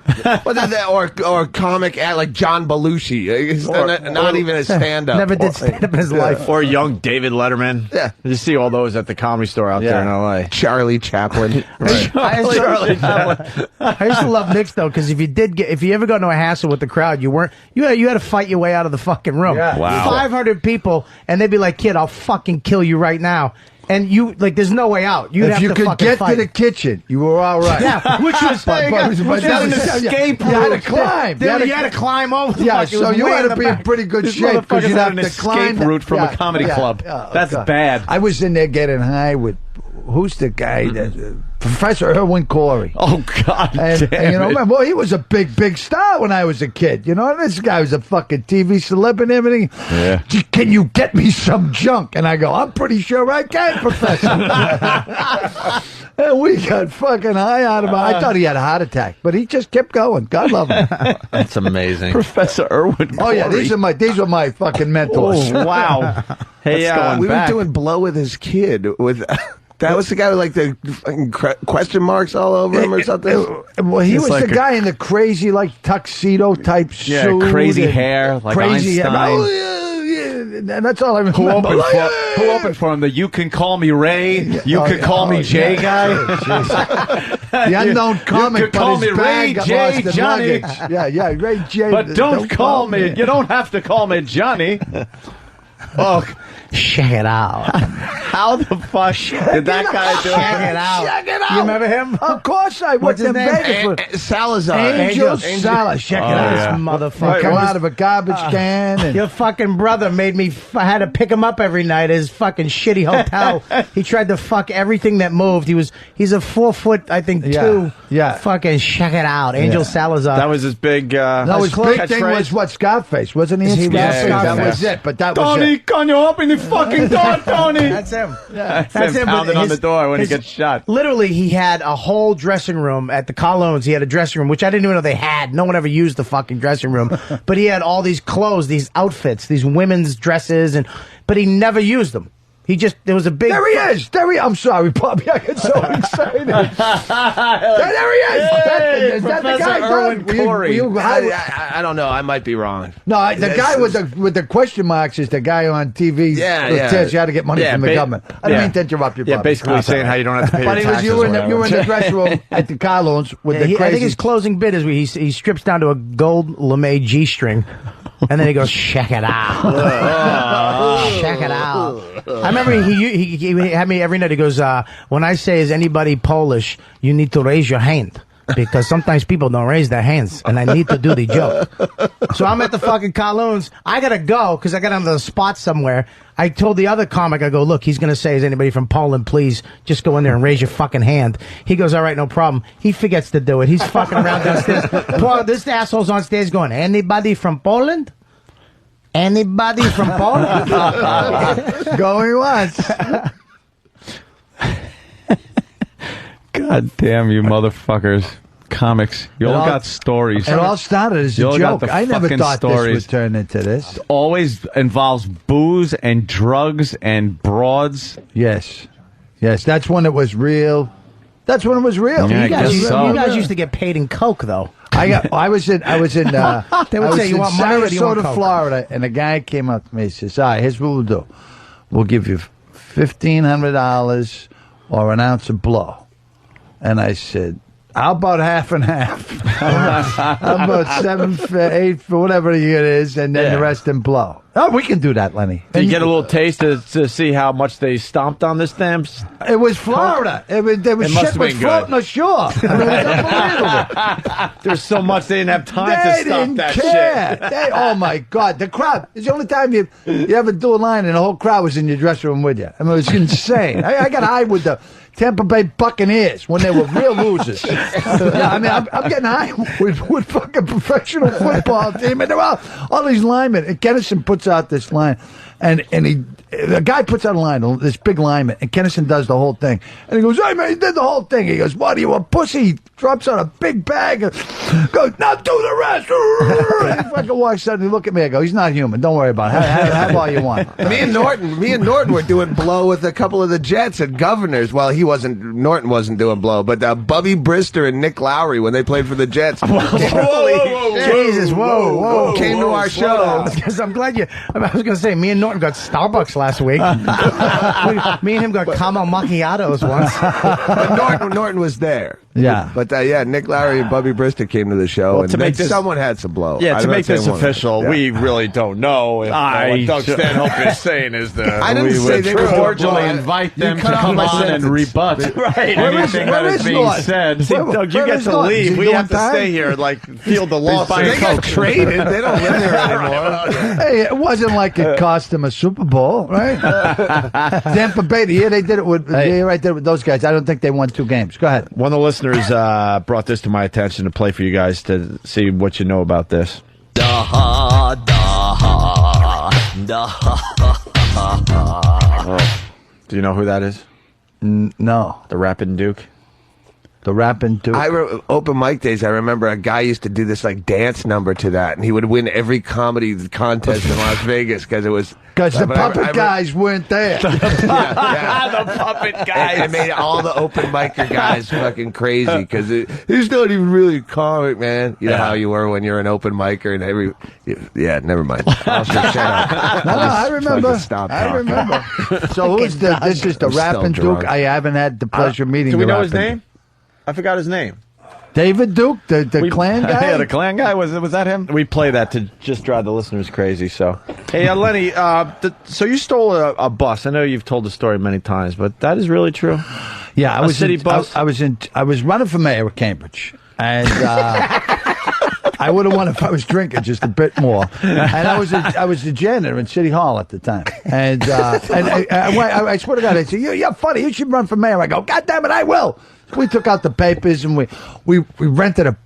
or comic act like John Belushi. It's not even a stand-up.
Never did stand up in his life.
Or young David Letterman.
Yeah.
You see all those at the Comedy Store out there in L.A.
Charlie Chaplin.
I used to love Nick's though, because if you ever got into a hassle with the crowd, you had to fight your way out of the fucking room.
Yeah.
Wow.
500 people, and they'd be like, "Kid, I'll fucking kill you right now." And there's no way out. You'd
If
have
you
to
could
fucking
get
fight.
to the kitchen, you were all right.
Yeah, which was
But
that
was
was
an
an
escape
escape
You had to
route.
climb.
You had to climb over. The
Yeah,
fuck. It
so
was
you
way
had
in
to
the
be in
back.
pretty good
This
shape because
motherfucker's
you'd
had
have
an
to
escape
climb
route from a comedy club. That's
God.
bad.
I was in there getting high with who's the guy? Professor Erwin Corey.
Oh, God
And
damn
you know,
it.
remember, well, he was a big star when I was a kid. You know, this guy was a fucking TV celeb and everything.
Yeah.
Can you get me some junk? And I go, I'm pretty sure I can, Professor. And we got fucking high out of him. I thought he had a heart attack, but he just kept going. God love him.
That's amazing.
Professor Irwin
Oh yeah, these are my fucking mentors.
Oh, wow. Hey,
we were
back.
doing Blow with his kid with. That was the guy with like the fucking question marks all over him or something.
Well, he
It's
was
like
the guy in the crazy like tuxedo type
Yeah,
suit.
crazy
and
hair, like
crazy
Einstein.
hair. Oh, yeah. And that's all I remember.
Who opened,
Like,
who opened for him? The You Can Call Me Ray, You Can Call Me Jay guy?
The unknown comic,
you can
but
call
his
me
bag
Ray
got
J.
lost in
Johnny.
luggage. Yeah, Ray J.
But don't call me. You don't have to call me Johnny. Oh,
Check it out.
how the fuck did that guy do
Check it out.
Check it out.
You remember him?
Of course I
What's
went to
his name?
Vegas with
Salazar.
Angel Salad. Check it out.
yeah.
This motherfucker.
Come out of a garbage can. And
Your fucking brother made me. I had to pick him up every night at his fucking shitty hotel. He tried to fuck everything that moved. He's a 4 foot, I think,
Yeah,
2.
yeah.
Fucking check it out, Angel Salazar.
That was his big.
no, his big thing
catchphase.
was what Scarface, wasn't he? In
He was
Scarface? That
Scarface.
was it. But that was
Tony,
it.
can you open the fucking door, Tony?
That's him.
That's
That's
him
him.
pounding
but
on the door when he
his-
gets shot.
Literally, he had a whole dressing room at the Colognes. He had a dressing room, which I didn't even know they had. No one ever used the fucking dressing room. But he had all these clothes, these outfits, these women's dresses, but he never used them. There was a big.
There he is. I'm sorry, Bobby. I get so excited. There he is. Is that the guy,
Erwin Corey.
I don't know. I might be wrong.
No, the guy with the question marks is the guy on TV.
Yeah.
Tells you how to get money from the government. I didn't mean to interrupt you, Bobby.
Yeah, basically saying how you don't have to pay your
But
taxes.
you were in the dressing room at the car loans with the
I
crazy.
think his closing bit is he strips down to a gold lame G-string, and then he goes, "Check it out, check it out." I remember he had me every night. He goes, "When I say is anybody Polish, you need to raise your hand." Because sometimes people don't raise their hands, and I need to do the joke. So I'm at the fucking Colognes. I gotta go because I got on the spot somewhere. I told the other comic, I go, look, he's gonna say, is anybody from Poland? Please just go in there and raise your fucking hand. He goes, all right, no problem. He forgets to do it. He's fucking around downstairs. This asshole's on stage going, anybody from Poland? Anybody from Poland?
Going once.
God damn you motherfuckers. Comics. You all got stories.
It all started as
You
a
all got
joke.
the
I never
fucking
thought
stories.
this would turn into this.
Always involves booze and drugs and broads.
Yes. That's when it was real. That's when it was real.
Yeah, I
You guys,
guess so.
you guys used to get paid in coke, though.
I was in
They would say, you want money or do you want
Sarasota,
coke?
Florida, and a guy came up to me and says, all right, here's what we'll do. We'll give you $1,500 or an ounce of blow. And I said, how about half and half? How about 7 for 8 for whatever it is, and then the rest in blow. Oh, we can do that, Lenny.
Did you get a little taste to see how much they stomped on this damn?
It was Florida. There was
It must
shit
have
was
been
floating
good.
ashore. I mean, it was unbelievable.
There's so much they didn't have time to
They
stop
didn't
that
care.
shit.
Oh my God, the crowd. It's the only time you ever do a line and the whole crowd was in your dressing room with you. I mean, it was insane. I got high with the Tampa Bay Buccaneers when they were real losers. I mean, I'm getting high with fucking professional football team, and they're all these linemen. And Kennison puts out this line, and the guy puts out a line, this big lineman, and Kennison does the whole thing. And he goes, hey man, he did the whole thing. He goes, what are you, a pussy? He drops on a big bag and goes, now do the rest. And he fucking walks out and he look at me. I go, he's not human. Don't worry about it. Have all you want.
Me and Norton were doing blow with a couple of the Jets and Governors. Well, Norton wasn't doing blow, but Bubby Brister and Nick Lowry, when they played for the Jets,
Jesus, whoa.
came to our show.
Because I'm glad I was going to say, me and Norton got Starbucks last week. Me and him got caramel macchiatos once.
But Norton was there.
Yeah.
But Nick Lowry and Bubby Brister came to the show,
Well,
and
to make this-
someone had some blow.
Yeah, to
I'm not
make this
saying one.
official,
Yeah.
we really don't know if what Doug Stanhope is saying is the.
I didn't
we
say
would
they were
cordially
doing blow.
invite
You
them to
cut off
come
my
on and
sentence.
rebut anything
where
that is
is
being
Norton?
said.
See,
Where-
Doug, you
where
get
is
to
Norton? Is
leave.
he
We
doing
have to
time?
stay here and field the lawsuit.
They got traded. They don't live there anymore.
Hey, it wasn't like it cost them a Super Bowl, right? Tampa Bay, the year they did it with, the year I did it with those guys, I don't think they won 2 games. Go ahead.
One of the listeners brought this to my attention to play for you guys to see what you know about this. Do you know who that is?
No.
The Rappin' Duke?
The rapping dude.
Open mic days, I remember a guy used to do this like dance number to that, and he would win every comedy contest in Las Vegas because it was
Because the puppet guys weren't there.
the
puppet
It made all the open micer guys fucking crazy because he's not even really a comic, man. You know how you were when you're an open micer and never mind. I'll just shut up.
No, I remember.
Fucking stop
I
talking.
remember. So who's this is the
I'm still
rapping
drunk.
Duke. I haven't had the pleasure of meeting
Do we
the
know his
rapping
name? I forgot his name.
David Duke, the Klan guy?
Yeah, the Klan guy. Was that him?
We play that to just drive the listeners crazy. So, hey, Lenny, so you stole a bus. I know you've told the story many times, but that is really true.
Yeah, I
A
was
city
in,
bus?
I was running for mayor of Cambridge, and I would have won if I was drinking just a bit more. And I was the janitor in City Hall at the time, and I swear to God, I said, "You're funny. You should run for mayor." I go, "God damn it, I will." So we took out the papers and we rented a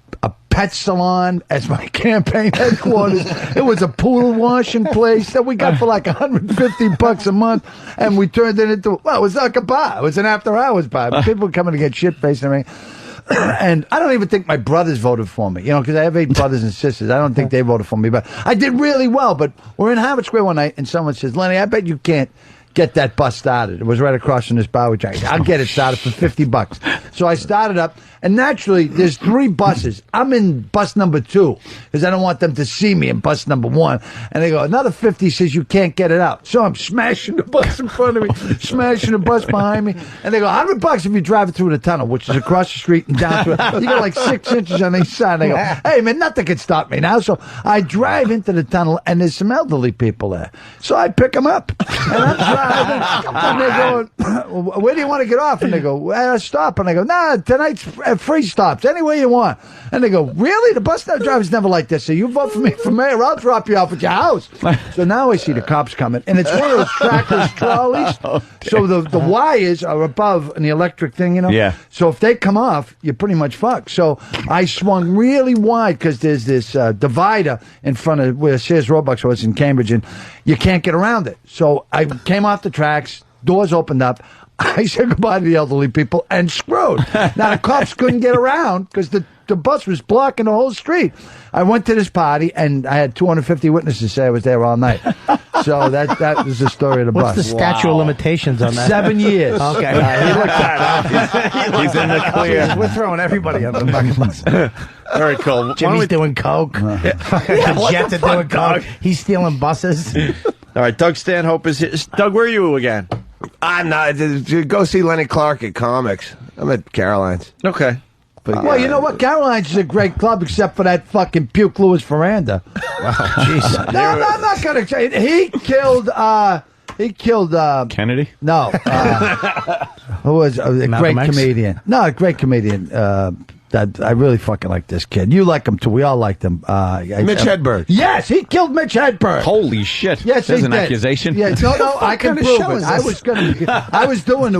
pet salon as my campaign headquarters. It was a pool washing place that we got for like $150 a month, and we turned it into, well, it was like a bar. It was an after-hours bar. People were coming to get shit-faced and everything. And I don't even think my brothers voted for me, because I have 8 brothers and sisters. I don't think they voted for me, but I did really well. But we're in Harvard Square one night, and someone says, "Lenny, I bet you can't get that bus started. It was right across from this bar. I'll get it started for $50. So I started up, and naturally, there's 3 buses. I'm in bus number 2 because I don't want them to see me in bus number 1. And they go, another 50 says you can't get it out. So I'm smashing the bus in front of me, smashing the bus behind me, and they go, $100 if you drive it through the tunnel, which is across the street and down through it. You got like 6 inches on each side. And they go, hey man, nothing can stop me now. So I drive into the tunnel, and there's some elderly people there. So I pick them up, and I'm driving, and they're going, where do you want to get off? And they go, stop. And I go, nah, tonight's free stops, anywhere you want. And they go, really? The bus driver's never like this. So you vote for me for mayor, I'll drop you off at your house. So now I see the cops coming, and it's one of those trackless trolleys. So the wires are above in the electric thing, you know?
Yeah.
So if they come off, you're pretty much fucked. So I swung really wide because there's this divider in front of where Sears Roebuck was in Cambridge, and you can't get around it. So I came off the tracks, doors opened up. I said goodbye to the elderly people and screwed. Now the cops couldn't get around because the bus was blocking the whole street. I went to this party, and I had 250 witnesses say I was there all night. So that was the story of the bus.
What's the statute of limitations on that?
7 years.
Okay.
He looked that up. He's in the clear.
We're throwing everybody on the fucking bus.
Very cool.
Jimmy's doing coke. The Jets are doing coke. He's stealing buses.
All right, Doug Stanhope is here. Doug, where are you again?
I'm not. Go see Lenny Clarke at Comics. I'm at Caroline's.
Okay.
But,
Well, you know what? Caroline's is a great club, except for that fucking Puke Lewis veranda.
Wow, jeez.
No, I'm not going to say it. He killed.
Kennedy?
No. Who was a great
Malcolm X?
comedian? No, a great comedian. That I really fucking like this kid. You like him too. We all liked him.
Mitch Hedberg.
Yes, he killed Mitch Hedberg.
Holy shit.
Yes,
There's
he
an
did.
accusation?
Yeah, no, I can
kind of
prove
show
it.
is
I
this?
was doing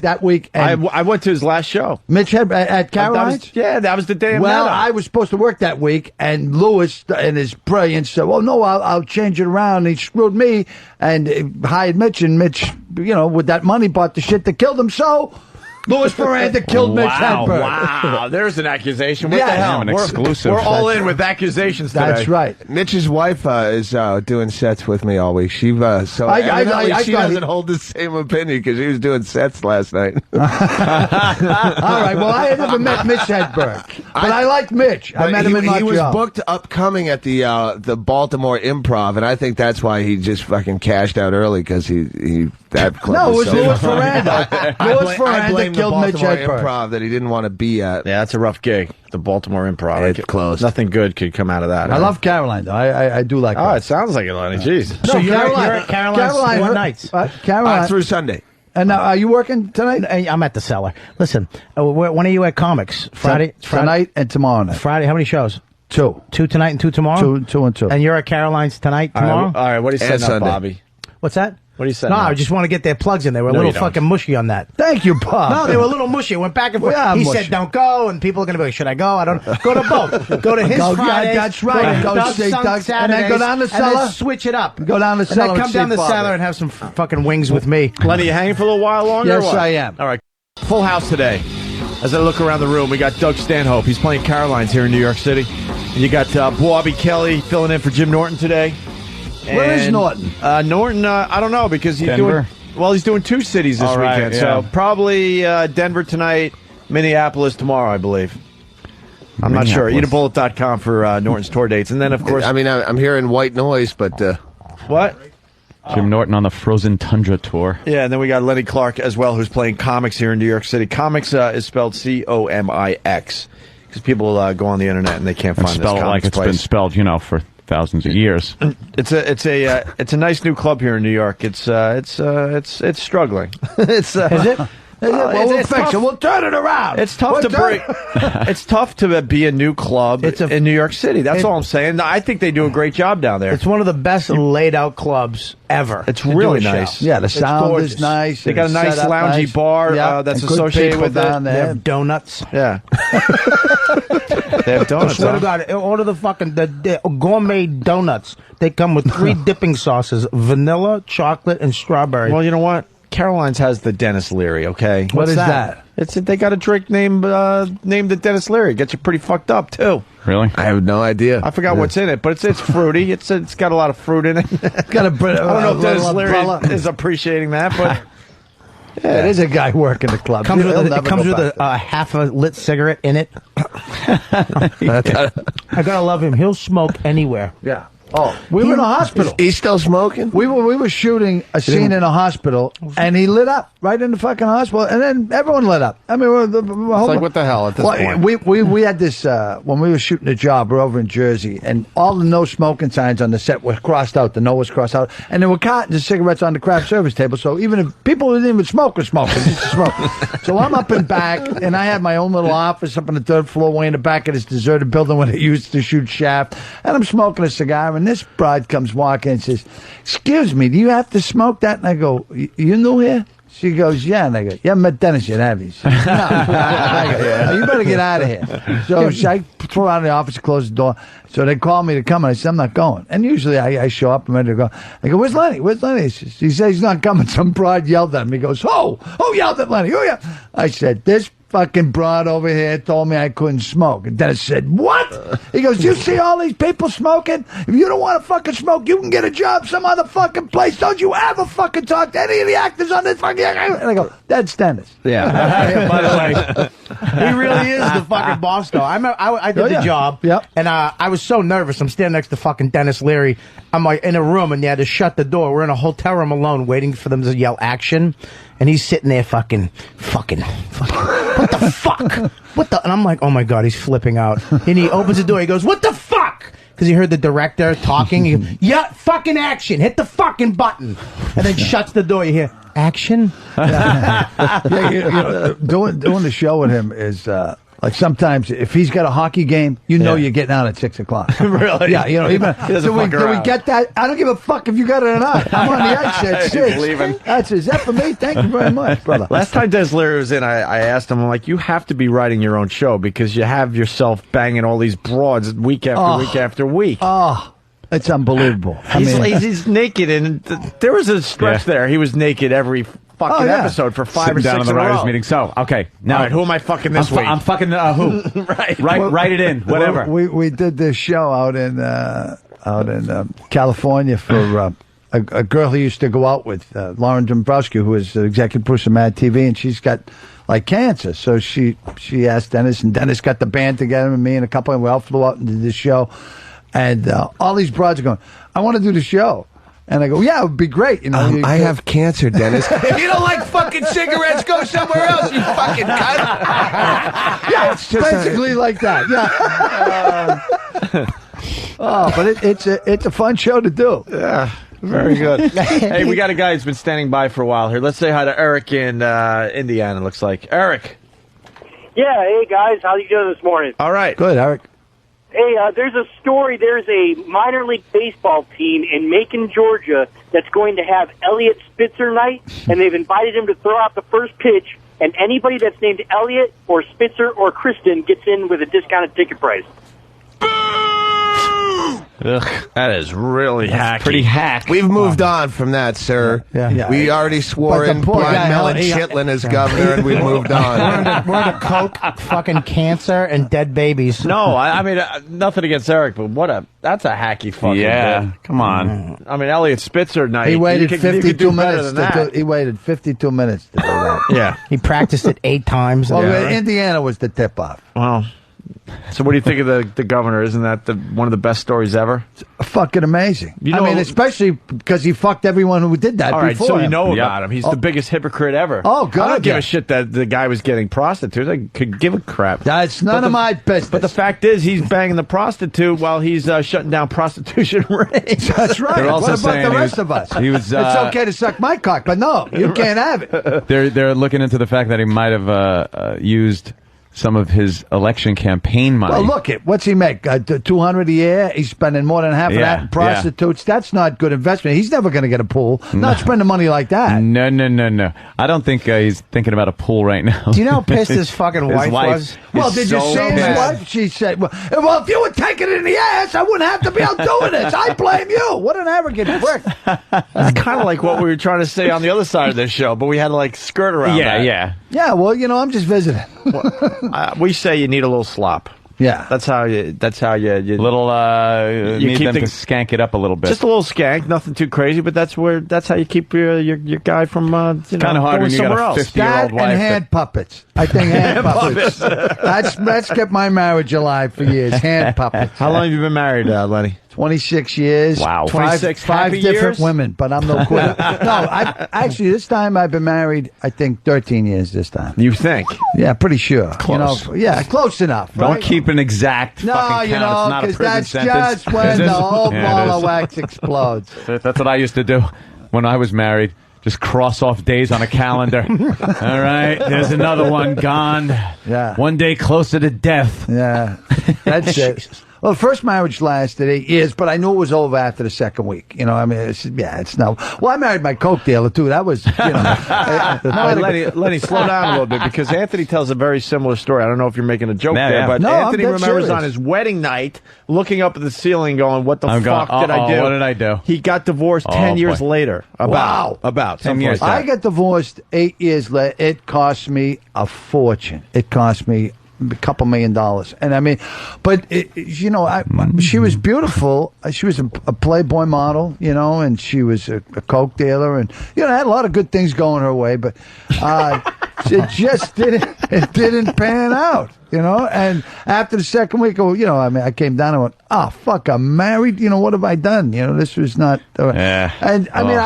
that week. And
I went to his last show.
Mitch Hedberg at Caroline's.
That was the day I
Well,
met him.
I was supposed to work that week, and Lewis, in his brilliance, said, well, no, I'll change it around. And he screwed me and hired Mitch, and Mitch, with that money, bought the shit that killed him. So Louis Miranda killed Mitch Hedberg.
Wow, there's an accusation. What
Yeah,
the hell?
an exclusive.
We're all in with accusations today.
That's right.
Mitch's wife is doing sets with me all week. She so evidently she doesn't hold the same opinion because she was doing sets last night.
All right. Well, I had never met Mitch Hedberg, but I like Mitch. I met him in Montreal.
He was booked upcoming at the Baltimore Improv, and I think that's why he just fucking cashed out early because he that club.
No, it was
so
Louis Miranda. Louis
I
Miranda
blame the
killed Mitch
Baltimore
Hedberg.
Improv that he didn't want to be at.
Yeah, that's a rough gig. The Baltimore Improv.
It's closed.
Nothing good could come out of that.
I love Caroline, though. I do like
Oh,
her.
it sounds like it, Lenny. Jeez.
So you're at Caroline's what nights?
Caroline.
Through Sunday.
And now, are you working tonight?
I'm at the Cellar. Listen, when are you at Comics? Friday?
Tonight and tomorrow night.
Friday, how many shows?
2.
2 tonight and 2 tomorrow?
2 and 2.
And you're at Caroline's tonight, tomorrow?
All right, what are you
And
setting up,
Sunday.
Bobby?
What's that?
What are you setting
No,
up?
I just want to get their plugs in. They were a
No,
little
you don't.
fucking mushy on that.
Thank you, Bob.
No, they were a little mushy. It went back and forth.
We are
He
mushy.
said, "Don't go," and people are going to be like, "Should I go?" I don't. Go to both. Go to his
Go- yeah,
Fridays.
that's right.
Go to
Go
Doug's
see Doug's- and then go down the
Saturdays, and then
cellar.
switch it up.
Go down the
and
cellar
then
and
come
see
down the
Bobby.
cellar and have some fucking wings with me.
Lenny, you hanging for a little while longer? or
Yes,
what?
I am.
All right. Full house today. As I look around the room, we got Doug Stanhope. He's playing Caroline's here in New York City. And you got Bobby Kelly filling in for Jim Norton today.
Where is
And,
Norton?
Norton, I don't know because he's
Denver?
doing. Well, he's doing 2 cities this
All right,
weekend.
yeah.
So probably Denver tonight, Minneapolis tomorrow, I believe. I'm not sure.
Minneapolis.
Eatabullet.com for Norton's tour dates. And then, of course,
I mean, I'm hearing white noise, but
what?
Jim Norton on the Frozen Tundra tour.
Yeah, and then we got Lenny Clarke as well, who's playing Comics here in New York City. Comics is spelled Comix because people go on the internet and they can't
And
find
spell
this
it like
comics
it's been
place.
spelled, for thousands of years.
It's a nice new club here in New York. It's struggling. Is it?
Well, we'll
it's
fix
tough.
it. We'll turn it around.
It's tough to break. It's tough to be a new club in New York City. That's all I'm saying. I think they do a great job down there.
It's one of the best laid out clubs ever.
It's
to do
really
a show.
nice.
Yeah, the
It's
sound
gorgeous.
is nice.
They got a
it's
nice
set up
loungy
nice.
bar
Yeah,
that's
and good
associated
people
with it.
down
They
there.
have donuts.
Yeah. They have
I
donuts.
swear
huh?
to God, order the fucking the gourmet donuts. They come with 3 dipping sauces: vanilla, chocolate, and strawberry.
Well, you know what? Caroline's has the Dennis Leary. Okay.
What is that?
They got a drink named the Dennis Leary. Gets you pretty fucked up too.
Really?
I have no idea.
I forgot what's in it, but it's fruity. It's got a lot of fruit in it.
Got a,
I don't know if Dennis Leary
umbrella.
is appreciating that, but
Yeah, there's a guy working the club.
Comes with
He'll
it
never
comes
go
with
back.
a half a lit cigarette in it. I gotta love him. He'll smoke anywhere.
Yeah. Oh, we were in a hospital.
He's still smoking?
We were shooting a scene in a hospital, and he lit up right in the fucking hospital, and then everyone lit up. I mean,
It's like, what the hell at this point?
We had this when we were shooting a job. We're over in Jersey, and all the no smoking signs on the set were crossed out. The no was crossed out, and there were cartons of cigarettes on the craft service table. So even if people who didn't even smoke were smoking, just smoke. So I'm up in back, and I had my own little office up on the third floor, way in the back of this deserted building where they used to shoot Shaft, and I'm smoking a cigar, and this bride comes walking and says, "Excuse me, do you have to smoke that?" And I go, "You new here?" She goes, "Yeah." And I go, "You haven't met Dennis yet, have you?" She goes, "No." I go, "Oh, you better get out of here." So I throw out of the office, close the door. So they call me to come, and I said, "I'm not going." And usually I show up, I'm ready to go. I go, "Where's Lenny? Where's Lenny?" He says he's not coming. Some broad yelled at him. He goes, "Who yelled at Lenny? Who yelled?" I said, "This fucking broad over here told me I couldn't smoke." And Dennis said, "What?" He goes, "You see all these people smoking? If you don't want to fucking smoke, you can get a job some other fucking place. Don't you ever fucking talk to any of the actors on this fucking..." And I go, "That's Dennis."
yeah.
By the way, he really is the fucking boss, though. I did the job,
Yep.
and I was so nervous. I'm standing next to fucking Dennis Leary. I'm like in a room, and they had to shut the door. We're in a hotel room alone, waiting for them to yell action, and he's sitting there fucking. What the fuck? What the? And I'm like, oh my god, he's flipping out. And he opens the door. He goes, "What the fuck?" Because he heard the director talking. He goes, "Yeah, fucking action! Hit the fucking button!" And then shuts the door. You hear action.
Yeah, you know, doing the show with him is like sometimes if he's got a hockey game, you know you're getting out at 6 o'clock.
Really?
Yeah, you know. Even,
doesn't
do we
fuck around.
get that? I don't give a fuck if you got it or not. I'm on the ice at 6.
leaving.
Is that for me? Thank you very much, brother.
Last time Dennis Leary was in, I asked him, I'm like, you have to be writing your own show because you have yourself banging all these broads week after week after week.
Oh, it's unbelievable.
He's naked, and there was a stretch there. He was naked every fucking
yeah.
episode for 5
Sitting
or 6
down in the
in a
writers'
row.
meeting. So, okay. Now,
All right, who am I fucking this week?
I'm fucking who?
Right.
Write it in. Whatever.
We did this show out in California for a girl who used to go out with Lauren Dombrowski, who is the executive producer of Mad TV, and she's got like cancer. So she asked Dennis, and Dennis got the band together, and me and a couple, and we all flew out and did this show. And all these broads are going, "I want to do the show." And I go, "Yeah, it would be great." You know,
I have cancer, Dennis. If you don't like fucking cigarettes, go somewhere else, you fucking cunt.
yeah, it's basically like that. Yeah. But it's a fun show to do.
Yeah, very good. Hey, we got a guy who's been standing by for a while here. Let's say hi to Eric in Indiana, looks like. Eric.
Yeah, hey guys, how you doing this morning?
All right.
Good, Eric.
Hey, there's a story. There's a minor league baseball team in Macon, Georgia, that's going to have Elliot Spitzer night, and they've invited him to throw out the first pitch, and anybody that's named Elliot or Spitzer or Kristen gets in with a discounted ticket price.
Ugh, that is really hacky.
Pretty hack.
We've moved on from that, sir.
Yeah.
We already swore
But the
in
poor guy,
Blind Melon
he-
Chitlin as governor, and we moved on.
We're into coke, fucking cancer, and dead babies.
No, I mean, nothing against Eric, but that's a hacky fucking
Yeah.
bit.
Come on.
I mean, Elliot Spitzer night.
He waited
you could
52
do better
minutes.
than that.
He waited 52 minutes to do that.
Yeah.
He practiced it 8 times.
Well,
Yeah.
Indiana was the tip-off.
Well, so what do you think of the governor? Isn't that one of the best stories ever?
Fucking amazing.
You
I
know-
mean, especially because he fucked everyone who did that
All right,
before
so you
him.
know
Yep.
about him. He's the biggest hypocrite ever.
Oh, God,
I don't give
yeah.
a shit that the guy was getting prostitutes. I could give a crap.
That's none of my business.
But the fact is, he's banging the prostitute while he's shutting down prostitution rings.
That's right.
They're also
What about
saying
the
he
rest
was-
of us?
he was,
it's okay to suck my cock, but no, you can't have it.
They're looking into the fact that he might have used some of his election campaign money.
Well, look it. What's he make? 200 a year. He's spending more than half of that in prostitutes. That's not good investment. He's never going to get a pool. Not spending money like that.
No. I don't think he's thinking about a pool right now.
Do you know how pissed his fucking wife was?
Well, did you see his wife? She said, well, if you were taking it in the ass, I wouldn't have to be out doing this. I blame you. What an arrogant prick.
It's kind of like what we were trying to say on the other side of this show, but we had to like skirt around that.
Yeah, well, I'm just visiting.
We say you need a little slop.
Yeah,
that's how you
little you need
keep
them to skank it up a little bit.
Just a little skank, nothing too crazy, but that's how you keep your guy from
kind of hard when you got a 50-year-old wife.
And hand puppets. I think hand puppets. That's kept my marriage alive for years. Hand puppets.
How long have you been married, Lenny?
26 years.
Wow. 26
five
happy
different
years?
women, but I'm no quitter. No, actually, this time I've been married, I think, 13 years this time.
You think?
Yeah, pretty sure.
Close.
Close enough.
Don't
Right?
keep an exact fucking count. It's not a
because
prison
that's
sentence.
just when the whole
Yeah,
ball
it
of wax explodes.
That's what I used to do when I was married. Just cross off days on a calendar. All right, there's another one gone.
Yeah.
One day closer to death.
Yeah, that's it. Well, the first marriage lasted 8 years, but I knew it was over after the second week. It's no. Well, I married my coke dealer too. That was,
Lenny, slow down a little bit because Anthony tells a very similar story. I don't know if you're making a joke there, but
No,
Anthony
I'm
remembers
serious.
on his wedding night looking up at the ceiling, going, "What the fuck did I do?
What did I do?"
He got divorced 10 years later. About
10 years.
Like
I got divorced 8 years later. It cost me a fortune. It cost me a couple $1 million. And I mean, but she was beautiful. She was a Playboy model, and she was a coke dealer, and had a lot of good things going her way, but it just didn't pan out. And after the second week, I came down and went, oh, fuck, I'm married. What have I done? This was not. And I mean,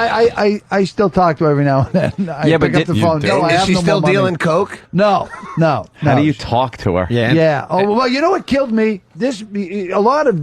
I still talk to her every now and then. I pick up the phone. No, I
Is
have
she
no
still
more money.
dealing coke?
No.
How do you talk to her?
Yeah. Oh, well, you know what killed me? A lot of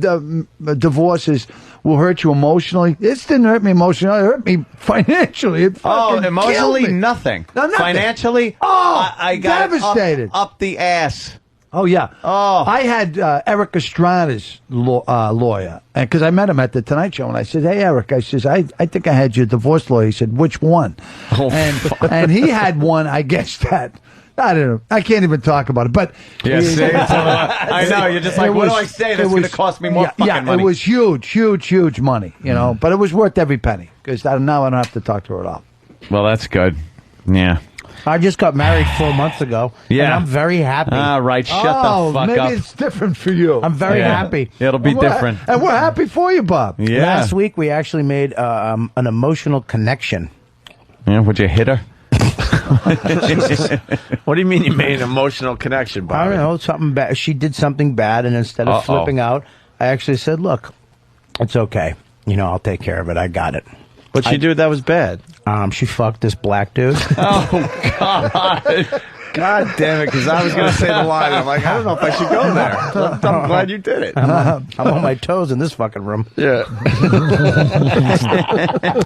divorces will hurt you emotionally. This didn't hurt me emotionally. It hurt me financially. It fucking
emotionally,
killed me.
nothing.
No, nothing.
Financially,
Oh,
I got
devastated.
up the ass.
Oh, yeah.
Oh.
I had Eric Estrada's lawyer, because I met him at the Tonight Show, and I said, hey, Eric, I think I had your divorce lawyer. He said, which one? And he had one, I guess, that, I don't know. I can't even talk about it, but...
Yeah, I know. You're just like, what do I say that's going to cost me more fucking money?
It was huge money, but it was worth every penny, because now I don't have to talk to her at all.
Well, that's good. Yeah.
I just got married 4 months ago.
Yeah.
And I'm very happy.
All right, shut the fuck
maybe
up.
it's different for you.
I'm very happy.
It'll be different.
And we're happy for you, Bob.
Yeah.
Last week, we actually made an emotional connection.
Yeah, would you hit her?
What do you mean you made an emotional connection, Bobby?
I don't know, something bad. She did something bad, and instead of flipping out, I actually said, look, it's okay. I'll take care of it. I got it.
What'd she do that was bad?
She fucked this black dude.
Oh, God. God damn it, because I was going to say the line. I'm like, I don't know if I should go there. I'm glad you did it.
I'm on my toes in this fucking room.
Yeah.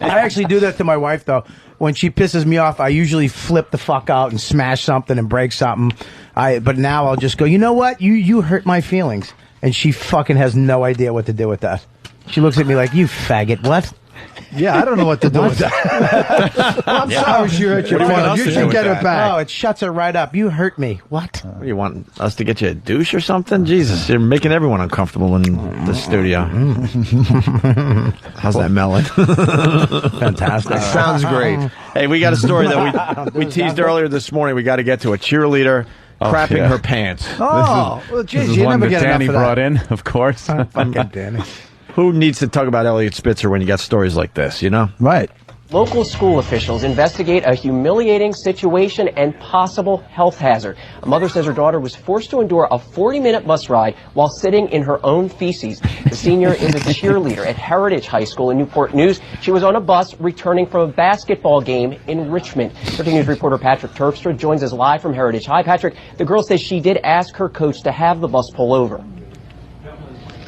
I actually do that to my wife, though. When she pisses me off, I usually flip the fuck out and smash something and break something. But now I'll just go, you know what? You hurt my feelings. And she fucking has no idea what to do with that. She looks at me like, you faggot, what?
Yeah, I don't know what to do with that. I'm sorry she hurt your feelings. You should get her back.
Oh, it shuts her right up. You hurt me. What?
What do you want us to get you a douche or something? Jesus, you're making everyone uncomfortable in the studio. How's that melon?
Fantastic.
Sounds great. Hey, we got a story that we teased earlier this morning. We got to get to a cheerleader crapping her pants.
Oh, well, geez,
This is
you
one
never
that
get
Danny
enough of
brought
that.
in, of course.
Fucking Danny.
Who needs to talk about Elliot Spitzer when you got stories like this,
Right.
Local school officials investigate a humiliating situation and possible health hazard. A mother says her daughter was forced to endure a 40-minute bus ride while sitting in her own feces. The senior is a cheerleader at Heritage High School in Newport News. She was on a bus returning from a basketball game in Richmond. 13 News reporter Patrick Terpstra joins us live from Heritage High. Patrick, the girl says she did ask her coach to have the bus pull over.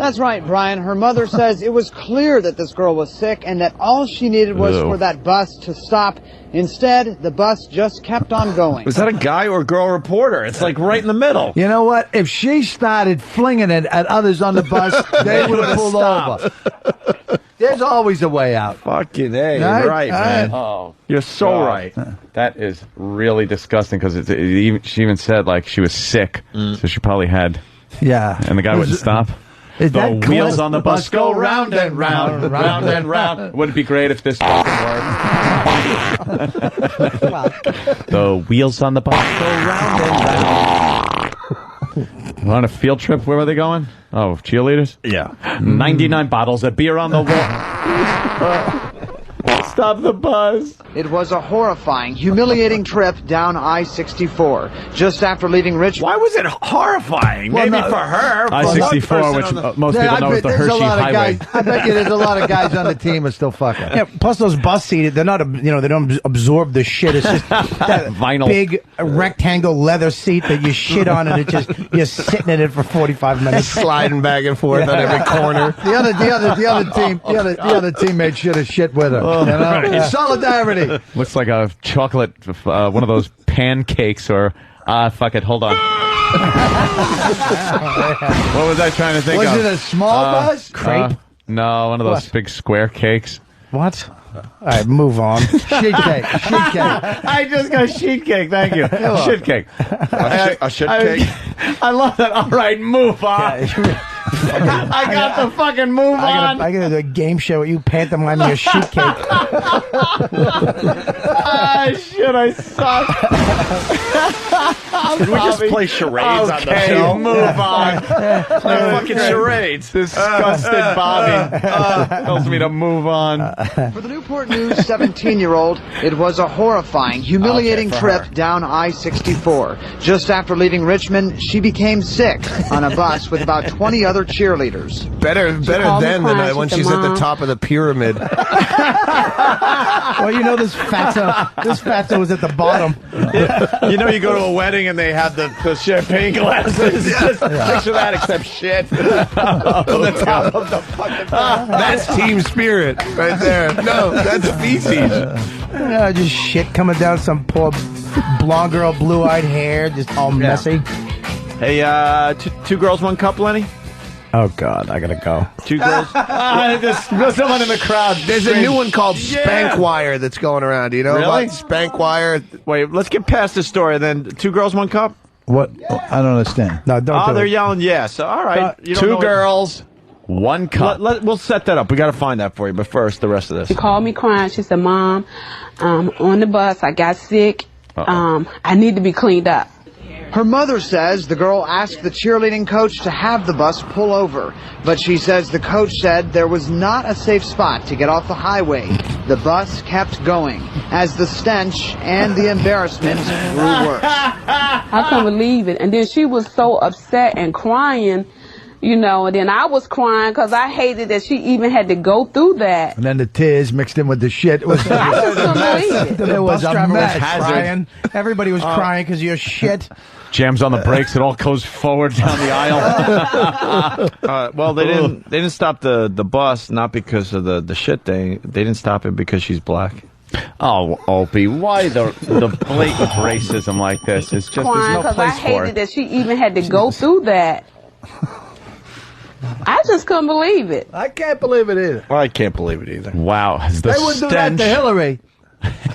That's right, Brian. Her mother says it was clear that this girl was sick and that all she needed was for that bus to stop. Instead, the bus just kept on going.
Was that a guy or a girl reporter? It's like right in the middle.
You know what? If she started flinging it at others on the bus, they would have pulled over. There's always a way out.
Fucking A.
Right?
Right, man.
Oh,
You're so right.
That is really disgusting because she even said like she was sick, so she probably had.
Yeah.
And the guy wouldn't stop.
Is
The
that
wheels
close?
on the bus go round and round, round and round. Wouldn't it be great if this fucking worked? The wheels on the bus go round and round. On a field trip, where were they going? Oh, cheerleaders?
Yeah.
99 bottles of beer on the wall. Stop the bus.
It was a horrifying, humiliating trip down I-64. Just after leaving Richmond.
Why was it horrifying?
Well,
Maybe
no,
for her. For
I-64,
one
which
person on the-
most people
I
know
bet
is the
there's a
Hershey
lot of
Highway.
guys. I bet you there's a lot of guys on the team are still fucking.
Yeah, plus those bus seats, they're not, they don't absorb the shit. It's just that
Vinyl.
big rectangle leather seat that you shit on, and you're sitting in it for 45 minutes.
Sliding back and forth on every corner.
The other teammate should have shit with her. You know? Solidarity.
Looks like a chocolate, one of those pancakes or, fuck it, hold on. What was I trying to think
Was
of?
it a small bus?
Crepe?
No, one of those big square cakes.
What? All right, move on.
Sheet cake. Sheet cake.
I just got sheet cake, thank you. Shit cake.
A shit cake?
I love that. All right, move on. I got the fucking move on.
I gotta do a game show with you pantomiming your sheet cake.
Shit, I suck.
Did we just play charades on the show?
Move on.
Fucking charades.
Disgusted Bobby tells me to move on.
For the Newport News 17-year-old, it was a horrifying, humiliating trip down I-64. Just after leaving Richmond, she became sick on a bus with about 20 other cheerleaders.
Better then than when she's at the top of the pyramid.
Well, you know this fatso was at the bottom.
You know, you go to a wedding and they have the champagne glasses. Just picture that, except shit. On the top of the fucking.
That's team spirit right there. No, that's feces.
Just shit coming down some poor blonde girl, blue-eyed hair, just all messy.
Hey, two girls, one cup, Lenny?
Oh, God, I gotta go.
Two girls?
There's someone in the crowd.
There's a new one called Spank Wire that's going around. Do you know
Really?
about Spank Wire?
Wait, let's get past the story. Then two girls, one cup?
What? I don't understand.
No, don't do
They're
it.
yelling yes. All right. You don't know
Two
what-
girls, one cup.
We'll set that up. We got to find that for you. But first, the rest of this.
She called me crying. She said, Mom, on the bus, I got sick. I need to be cleaned up.
Her mother says the girl asked the cheerleading coach to have the bus pull over, but she says the coach said there was not a safe spot to get off the highway. The bus kept going as the stench and the embarrassment grew worse.
I couldn't believe it. And then she was so upset and crying, and then I was crying because I hated that she even had to go through that.
And then the tears mixed in with the shit. It was
I just couldn't believe it.
The
was
bus
a
driver was
mess.
crying. Everybody was crying because of your shit.
Jams on the brakes. It all goes forward down the aisle.
Well, they didn't stop the bus, not because of the shit thing. They didn't stop it because she's black.
Oh, Opie, why the blatant racism like this? It's just
Crying
there's no
because I
place for
hated
it.
that she even had to go through that. I just couldn't believe it.
I can't believe it either.
Well, I can't believe it either.
Wow, the
They wouldn't do that
stench.
to Hillary.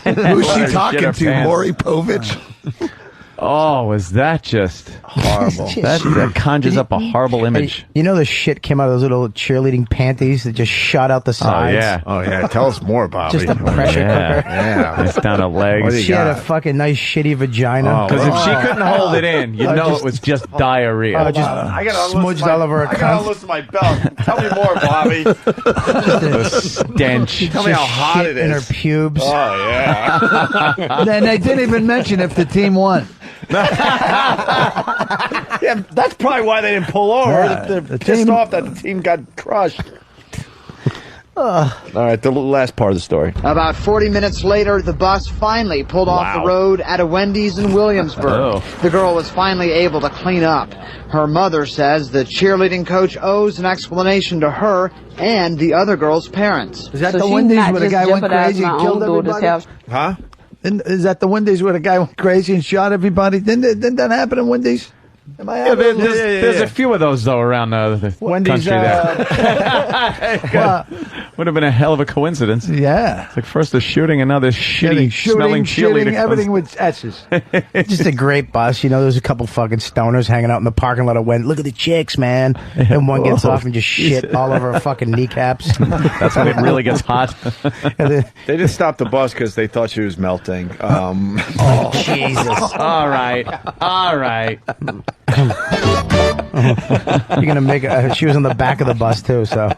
Who's she
Shit
talking
her
to?
pants.
Maury Povich?
Oh, is that just horrible?
Just-
that conjures up a horrible image.
You know the shit came out of those little cheerleading panties that just shot out the sides?
Oh, yeah. Tell us more, Bobby.
Just a pressure cooker.
Yeah.
It's down to
What do
legs.
you
She had a
got?
fucking nice shitty vagina.
Because if she couldn't hold it in, you'd know it was just diarrhea.
Oh, just
I got
smudged all over her
I got to
cunt.
loosen my belt. Tell me more, Bobby.
The stench.
Tell me how
Just
hot
shit
it
in her
is.
pubes.
Oh yeah.
Then they didn't even mention if the team won.
Yeah, that's probably why they didn't pull over.
Yeah,
They're
the
pissed
team-
off that the team got crushed. All right, the last part of the story.
About 40 minutes later, the bus finally pulled off the road at a Wendy's in Williamsburg. The girl was finally able to clean up. Her mother says the cheerleading coach owes an explanation to her and the other girl's parents.
Is that the Wendy's where the guy went crazy and killed everybody?
Huh?
Is that the Wendy's where the guy went crazy and shot everybody? Didn't that happen in Wendy's? Am I
there's a few of those, though, around the
Wendy's,
country there. Would have been a hell of a coincidence.
Yeah.
It's like first the shooting and now this smelling cheerleader.
Everything with S's.
Just a great bus. You know, there's a couple fucking stoners hanging out in the parking lot of Look at the chicks, man. And one gets off and just shit all over her fucking kneecaps.
That's when it really gets hot.
They didn't stop the bus because they thought she was melting.
Oh, Jesus.
All right.
You're going to make it. She was on the back of the bus, too, so.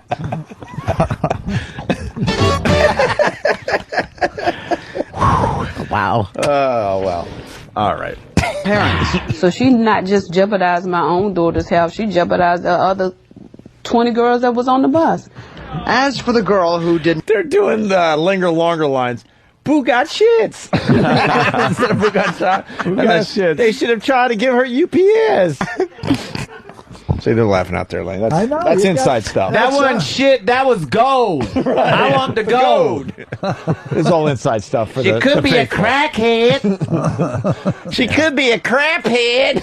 Wow.
Oh, well. All right.
Parents. So she not just jeopardized my own daughter's health, she jeopardized the other 20 girls that was on the bus.
As for the girl who didn't...
They're doing the linger longer lines. Boo got shits. Instead of Boo got shot.
Boo got shits.
They should have tried to give her UPS. See, they're laughing out there, Lane.
I know,
That's
you
inside stuff.
That wasn't shit. That was gold. I want the gold.
It's all inside stuff for
She could be a crackhead.
She could be a craphead.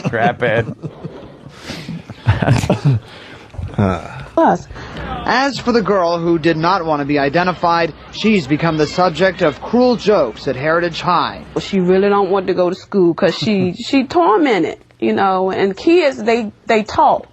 Craphead.
Bus.
As for the girl who did not want to be identified, she's become the subject of cruel jokes at Heritage High.
She really don't want to go to school because she tormented, you know, and kids, they talk.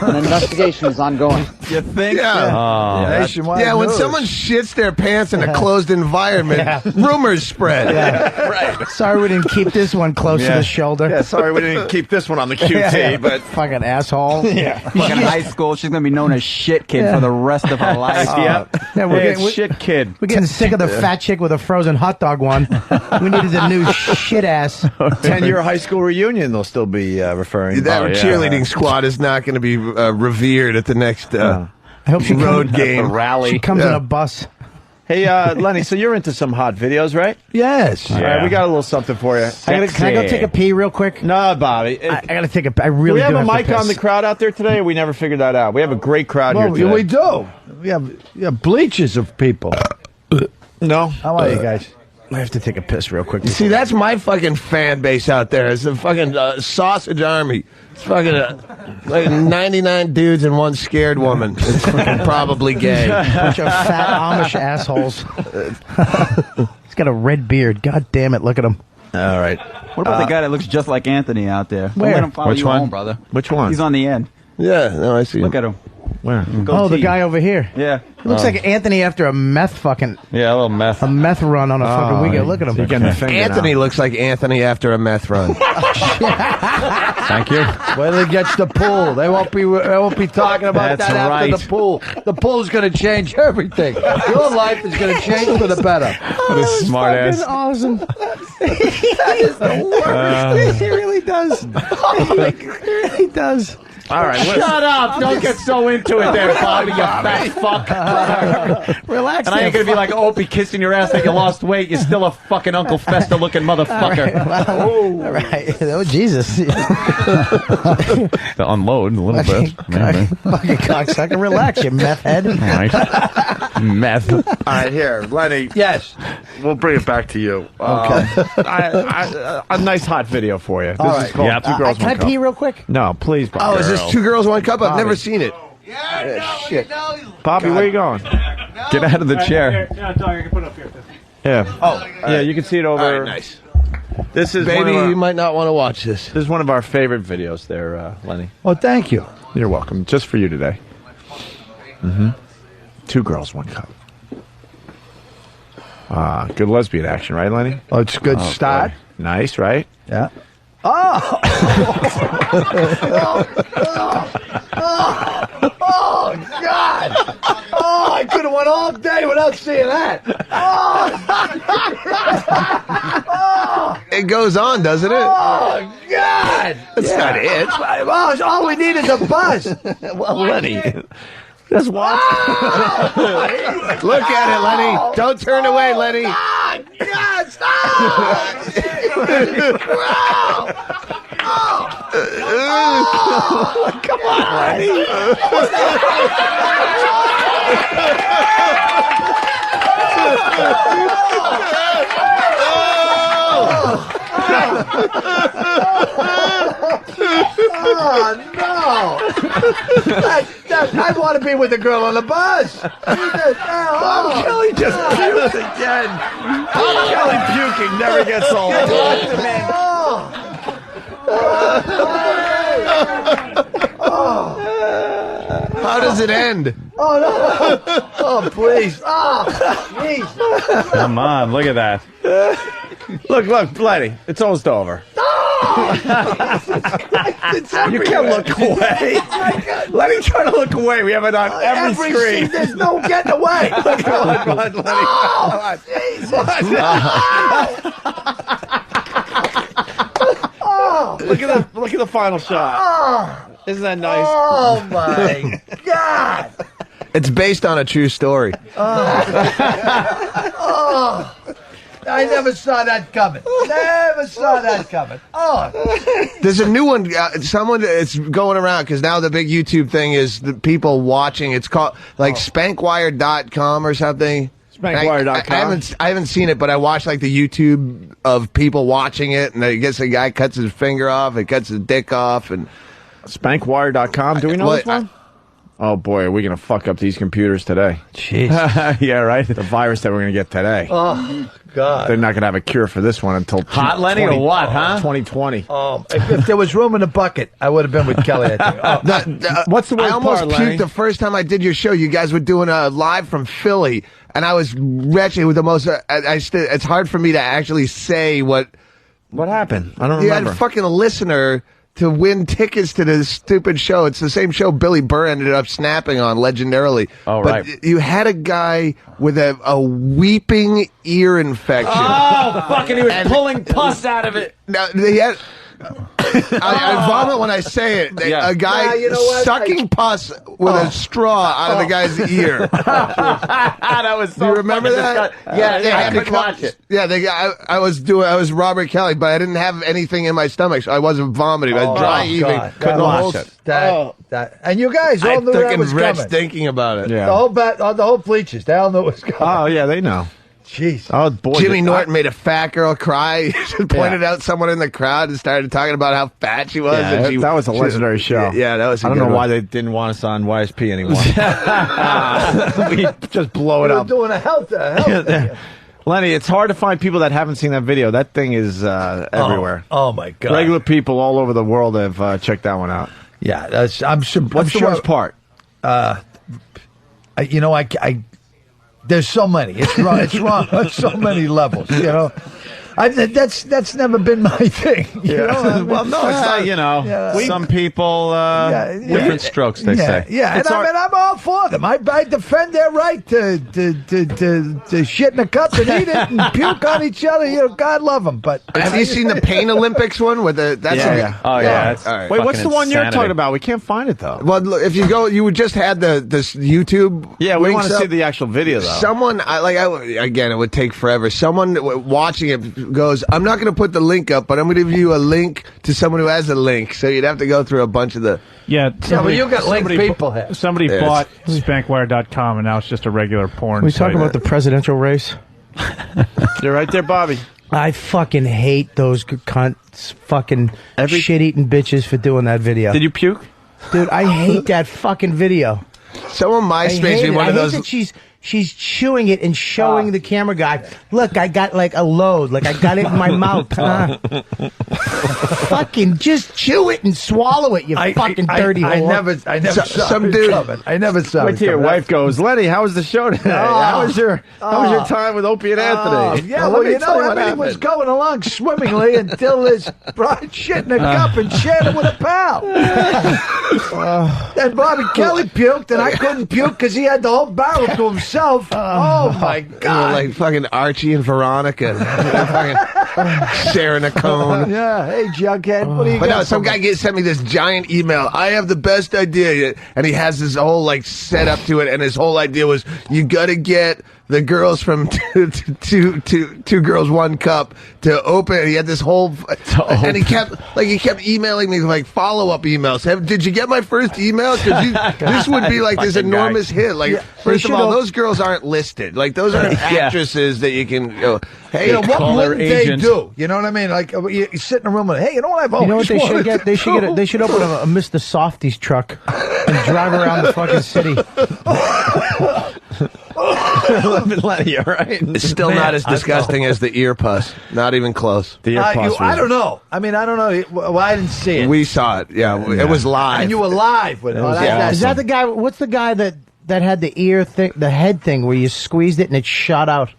An investigation is ongoing.
You think?
Yeah.
Nationwide
Yeah, when
news.
someone shits their pants in a closed environment, rumors spread.
Right.
Sorry we didn't keep this one close to the shoulder.
Yeah, sorry we didn't keep this one on the QT, but
Fucking asshole.
yeah.
In high school, she's going to be known as shit kid for the rest of her life.
Yep.
Yeah, we're
Hey,
getting-
it's shit kid.
We're getting sick of the fat chick with a frozen hot dog one. We needed the new shit ass.
10-year high school reunion they'll still be referring.
That cheerleading squad is not going to be revered at the next
I hope she
road
comes,
game.
Rally.
She comes in a bus.
Hey, Lenny, so you're into some hot videos, right?
Yes.
All right, we got a little something for you.
Can I go take a pee real quick?
No, Bobby.
I got to take a. I
Do
really
we have
do
a
have
mic
to
on the
piss.
crowd out there today, or we never figured that out? We have a great crowd
Well,
here today.
we do. We have bleachers of people.
No?
How are you guys?
I have to take a piss real quick.
See, that's my fucking fan base out there. It's a fucking sausage army. It's fucking like 99 dudes and one scared woman. It's fucking probably gay.
Bunch of fat Amish assholes. He's got a red beard. God damn it! Look at him.
All right.
What about the guy that looks just like Anthony out there?
Where?
Let him follow
Which
you
one?
home, brother.
Which one?
He's on the end.
Yeah, no, I see.
Look at him.
Where?
Oh, the guy over here.
Yeah.
He looks like Anthony after a meth
Yeah, a little meth.
run on a fucking weekend. Look at him.
You're getting the finger
Anthony
now.
looks like Anthony after a meth run.
Thank you.
When he gets the pool, they won't be talking about
That's
that after
right.
the pool. The pool's going to change everything. Your life is going to change for the better.
What a smart ass.
Awesome. That is the worst. He really does. He really does.
All right.
Shut up! Don't get so into it there, Bobby, you fat fuck.
Relax.
And I ain't gonna be like Opie kissing your ass that you lost weight. You're still a fucking Uncle Fester looking motherfucker.
All right. Oh, Jesus.
To unload a little bit.
Fucking cocksucker. Relax, you meth head.
All right. Meth.
All right, here, Lenny.
Yes.
We'll bring it back to you. Okay. A nice hot video for you. This
right.
is called
Yep.
Two Girls,
Can I
One Cup.
pee real quick?
No, please, Bobby.
Oh, is this Two Girls, One Cup? I've
Bobby.
never seen it.
Bobby, where you going?
Get out of the chair.
Yeah, dog, I can put it up here.
Yeah. Oh, yeah, you can see it over.
All right, nice.
This is
Baby,
one of our,
you might not want to watch this.
this is one of our favorite videos there, Lenny.
Well, thank you.
You're welcome. Just for you today. Mm-hmm. Two Girls, One Cup. Good lesbian action, right, Lenny?
Oh, it's a good start.
Boy. Nice, right?
Yeah. Oh, God. Oh, I could have went all day without seeing that.
It goes on, doesn't it?
Oh, God.
That's not it.
Well, all we need is a buzz.
Well, Lenny. Just watch.
Look at it, Lenny. Don't turn away, Lenny.
Yes!
Come on, Lenny.
Oh, no. I want to be with the girl on the bus.
Bob Kelly just puked again. Bob Kelly puking never gets old.
How does it end?
Oh, no. Oh, please. Oh, Jesus.
Come on, look at that.
Look, Lenny. It's almost over. You can't look away. Lenny trying to look away. We have it on every screen.
There's no getting away.
Come on, Lenny.
Oh, Jesus.
Look at the final shot. Isn't that nice?
Oh, my God.
It's based on a true story.
Oh. I never saw that coming. Never saw that coming. Oh.
There's a new one. Someone it's going around because now the big YouTube thing is the people watching. It's called like spankwire.com or something.
Spankwire.com.
I haven't seen it, but I watched like the YouTube of people watching it, and I guess a guy cuts his finger off, and cuts his dick off, and
Spankwire.com. Do we know this one? Oh boy, are we gonna fuck up these computers today?
Jeez.
Yeah, right. The virus that we're gonna get today.
Oh, God.
They're not gonna have a cure for this one until
Hot Lenny or what, huh?
2020.
If there was room in the bucket, I would have been with Kelly, I think.
What's the worst
I almost
part,
puked
Lenny?
the first time I did your show. You guys were doing a live from Philly, and I was wretched. It was the most. It's hard for me to actually say what
happened. I don't
You
remember.
had a fucking listener to win tickets to this stupid show. It's the same show Billy Burr ended up snapping on legendarily.
Oh,
but
right.
you had a guy with a weeping ear infection.
Oh, fucking, he was pulling pus out of it.
Now, they had... I vomit when I say it.
Yeah.
A guy
you know what?
sucking pus with a straw out of the guy's ear.
That was so
Do you remember
fucking
that?
disgusting. Yeah,
I
I
had to
couldn't watch it.
Yeah, I was Robert Kelly, but I didn't have anything in my stomach, so I wasn't vomiting. I was dry heaving.
God.
Couldn't watch it.
And you guys all
I
knew that
fucking
was
wretched
coming.
thinking about it.
Yeah.
The whole bleachers, they all knew it was coming.
Oh yeah, they know.
Jeez.
Oh boy,
Jimmy Norton made a fat girl cry. Pointed out someone in the crowd and started talking about how fat she was.
Yeah,
and
that was a legendary show.
Yeah, that was.
I don't know why they didn't want us on YSP anymore. We just blow it
We were
up.
doing a health thing.
Lenny, it's hard to find people that haven't seen that video. That thing is everywhere.
Oh, my God.
Regular people all over the world have checked that one out.
Yeah, I'm sure.
What's the worst part?
There's so many. It's wrong. It's wrong on so many levels. You know, that's never been my thing. You know? I mean,
Well, no, it's not, you know.
Yeah.
Some people, different strokes, they say.
Yeah, and I'm all for them. I defend their right to shit in a cup and eat it and puke on each other. You know, God love them. But
Have you seen the Pain Olympics one with the? That's
Oh, yeah. That's
All right.
Wait, what's the
fucking
one you're
insanity.
talking about? We can't find it though.
Well, look, if you go, you would just had this YouTube.
Yeah, we
links
want to
up.
see the actual video though.
Someone, again, it would take forever. Someone watching it goes, I'm not going to put the link up, but I'm going to give you a link to someone who has a link. So you'd have to go through a bunch of the...
Yeah,
but you got linked people here.
Somebody
Yes.
bought spankwire.com, and now it's just a regular porn
We
site.
talking about the presidential race?
You're right there, Bobby.
I fucking hate those cunts, fucking shit-eating bitches for doing that video.
Did you puke?
Dude, I hate that fucking video.
Someone MySpace me one of those...
I hate that she's chewing it and showing the camera guy, look, I got like a load, like I got it in my mouth. Fucking just chew it and swallow it, you fucking dirty
I
whore.
never saw
some
it
dude-
coming. I never saw
Wait
it
till your
coming.
wife goes, Lenny, how was the show today? How was your time with Opie and Anthony?
Yeah,
Let
well,
me
you
tell
know,
what
everything was
happened.
going along swimmingly until this brought shit in a cup and shared it with a pal. Then Bobby Kelly puked, and I couldn't puke because he had the whole barrel to himself. Oh, my
They were
God.
like fucking Archie and Veronica. Fucking sharing a cone.
Yeah, hey, Jughead, what do you
But
got?
no, some guy sent me this giant email. I have the best idea, and he has this whole like setup to it, and his whole idea was you got to get the girls from two girls, one cup to open. He had this whole, and he kept emailing me like follow up emails. Did you get my first email? Because this would be like this enormous hit. Like first of all, those girls aren't listed. Like those aren't actresses that you can. Hey,
what wouldn't they do? You know what I mean? Like you sit in a room with, hey, you know what I've always
You know what they should get? They should
do?
They should open a Mr. Softies truck and drive around the fucking city.
Lenny, all right?
It's still not as disgusting as the ear pus. Not even close.
The ear pus.
I don't know. I mean, I don't know. Well, I didn't see it.
We saw it. Yeah, it was live.
And you were live with it.
Is that the guy? What's the guy that had the ear thing, the head thing, where you squeezed it and it shot out?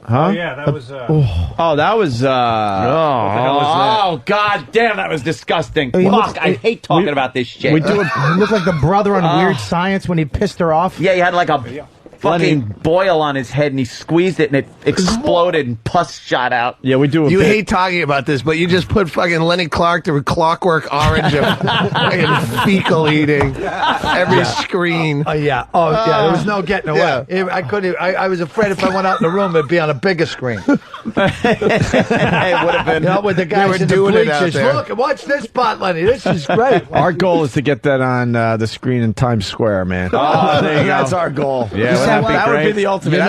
Huh?
Oh, yeah, that was.
Oh, that was. Oh, god damn, that was disgusting. Fuck, I hate talking about this shit.
We do. He looked like the brother on Weird Science when he pissed her off.
Yeah, he had like a fucking boil on his head, and he squeezed it, and it exploded, and pus shot out.
Yeah, we do.
You hate talking about this, but you just put fucking Lenny Clarke to Clockwork Orange of fucking fecal eating every screen.
Yeah. Oh, yeah. There was no getting away. I couldn't. I was afraid if I went out in the room, it'd be on a bigger screen.
It would have been.
You know, with the guys in the bleachers. Look, watch this spot, Lenny. This is great.
Our goal is to get that on the screen in Times Square, man.
Oh, there you go.
That's our goal.
Yeah,
that would be the ultimate.
You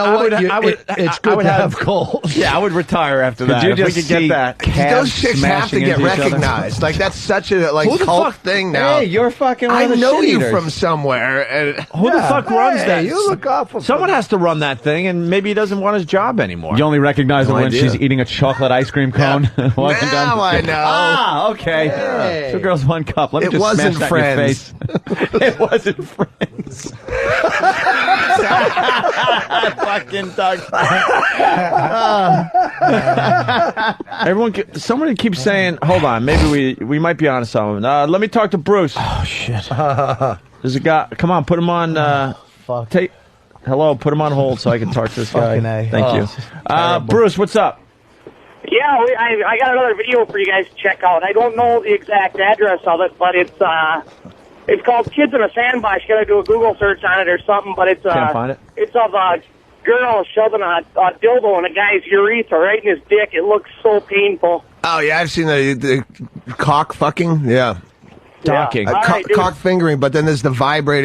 know what? It's good to have
goals. Yeah, I would retire after that.
You
If
just
we could get that.
Those chicks have to get recognized. Like that's such a cult thing now.
Hey, you're fucking one
I
of the
know
shit
you
eaters.
from somewhere. And
Who the fuck runs that?
You look awful.
Someone has to run that thing, and maybe he doesn't want his job anymore.
You only recognize her when
idea.
she's eating a chocolate ice cream cone. Walking down
Now I know.
Ah, okay.
Hey.
Two girls, one cup. Let me
It
just
wasn't
smash
Friends.
that in your face. It wasn't Friends. Fucking Doug.
Somebody keeps saying, hold on, maybe we might be onto something. Let me talk to Bruce.
Oh shit!
There's a guy. Come on, put him on.
Fuck.
Hello, put him on hold so I can talk to this guy.
Fucking A.
Thank you. Bruce, what's up?
Yeah, I got another video for you guys to check out. I don't know the exact address of it, but it's called Kids in a Sandbox. You got to do a Google search on it or something, but it's
Can't find it.
It's of a girl shoving a dildo in a guy's urethra right in his dick. It looks so painful.
Oh yeah, I've seen the cock fucking. Yeah.
Docking.
All right, dude.
Cock fingering, but then there's the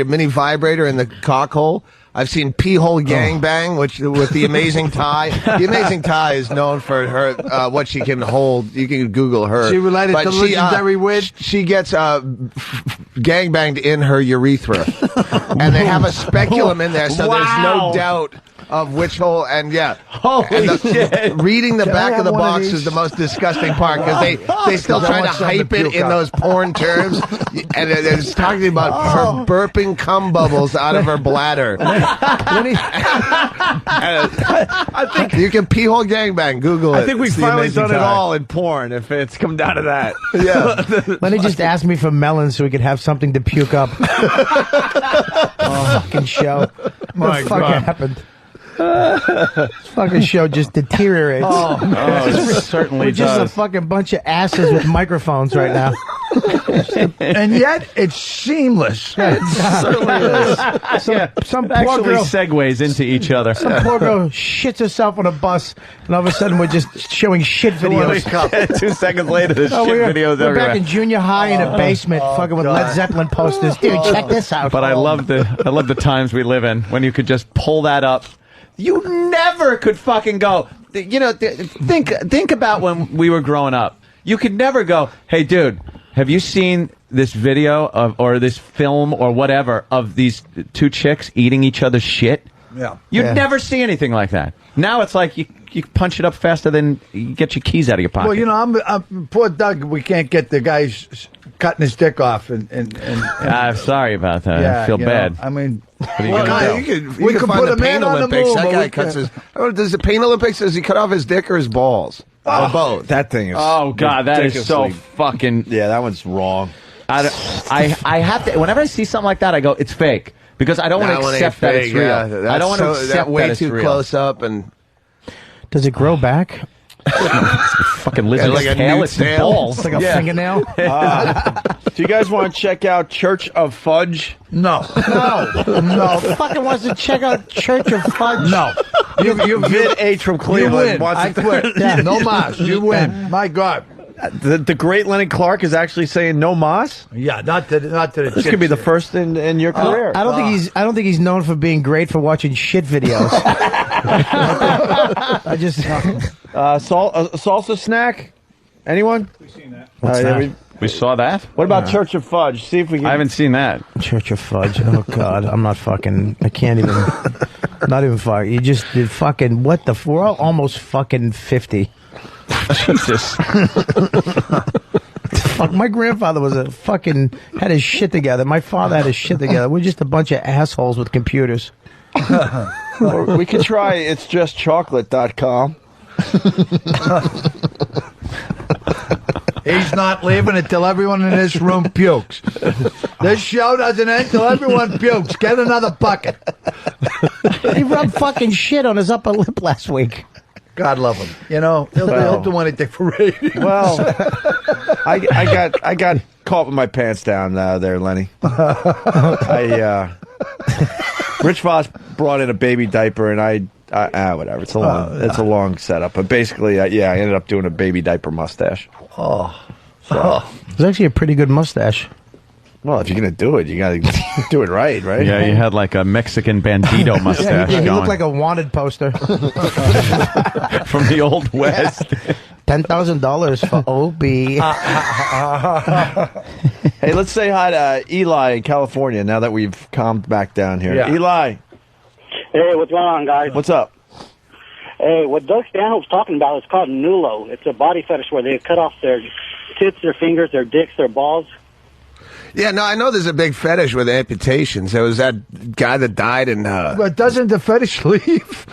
mini vibrator in the cock hole. I've seen pee hole gangbang, which with the Amazing Tie. The Amazing Tie is known for her what she can hold. You can Google her.
She related to Legendary Wid?
She gets gangbanged in her urethra, and they have a speculum in there, so there's no doubt of which hole. And
Holy shit!
Reading the back
I
of the
have one of
box
these?
is the most disgusting part because they still
I
trying to
want something
hype
to
it
puke
in
up.
those porn terms, and it's talking about her burping cum bubbles out of her bladder. I think you can pee hole gangbang. Google it.
I think we've
It's the
finally
Amazing
done it
Tie.
all in porn. If it's come down to that,
Yeah.
Lenny just asked me for melons so we could have something to puke up. Fucking show. What the fuck happened? This fucking show just deteriorates.
it certainly
We're just a
does.
fucking bunch of asses with microphones right now.
And yet it's seamless.
Some poor
Actually
girl.
segues into each other.
Some poor girl shits herself on a bus, and all of a sudden we're just showing shit videos.
2 seconds later, the
Oh,
shit
we're
videos
back
everywhere.
in junior high in a basement, fucking with Led Zeppelin posters. Dude, check this out.
But I love the times we live in when you could just pull that up. You never could fucking go. You know, think about when we were growing up. You could never go, hey, dude, have you seen this video or this film or whatever of these two chicks eating each other's shit?
Yeah.
You'd never see anything like that. Now it's like you punch it up faster than you get your keys out of your pocket.
Well, you know, I'm poor Doug. We can't get the guys cutting his dick off, and
I'm sorry about that. I feel
you know,
bad.
I mean,
What are you gonna do?
We could
find
put
the
a man
Pain
on the
Olympics.
move,
That
but
guy
we
cuts
can't.
his. Does the Pain Olympics? Does he cut off his dick or his balls? Or both?
that thing is.
Oh God, that is so
ridiculously-
fucking.
Yeah, that one's wrong.
I have to. Whenever I see something like that, I go, it's fake because I don't want to accept that it's real. I don't want to accept
way
that it's
too
real.
close up and.
Does it grow back?
Fucking lizard
like a
tail.
nude
It's
tail.
balls.
It's like a fingernail.
Do you guys want to check out Church of Fudge?
No.
No. Fucking wants to check out Church of Fudge.
No. You
Vid H from
you
Cleveland
win.
wants
I
to.
quit. No mas. You win. My God.
The great Lenny Clarke is actually saying no mas.
Yeah, not to the
This could be the first in your career.
I don't think he's known for being great for watching shit videos. I just
Salsa snack. Anyone?
We've seen that.
We saw that.
What about Church of Fudge? See if we can.
I haven't seen that.
Church of Fudge. Oh God, I'm not fucking. I can't even. Not even fuck. You just did fucking. What the? We're all almost fucking 50.
Jesus.
Fuck, my grandfather was a fucking had his shit together. My father had his shit together. We're just a bunch of assholes with computers.
Or we could try it's just chocolate.com.
He's not leaving until everyone in this room pukes. This show doesn't end until everyone pukes. Get another bucket.
He rubbed fucking shit on his upper lip last week.
God love him. You know, he'll do anything for ratings.
Well, I got caught with my pants down there, Lenny. Rich Voss brought in a baby diaper, and whatever. It's a long setup, but basically, I ended up doing a baby diaper mustache.
It's actually a pretty good mustache.
Well, if you're gonna do it, you gotta do it right?
Yeah, you had like a Mexican bandito mustache
He
going
looked like a wanted poster.
from the old west.
$10,000 for Opie.
Hey, let's say hi to Eli in California now that we've calmed back down here.
Yeah.
Eli,
Hey, what's going on, guys?
what's up?
Hey, what Doug Stanhope's talking about is called nulo. It's a body fetish where they cut off their tits, their fingers, their dicks, their balls.
Yeah, no, I know there's a big fetish with amputations. There was that guy that died in.
But doesn't the fetish leave?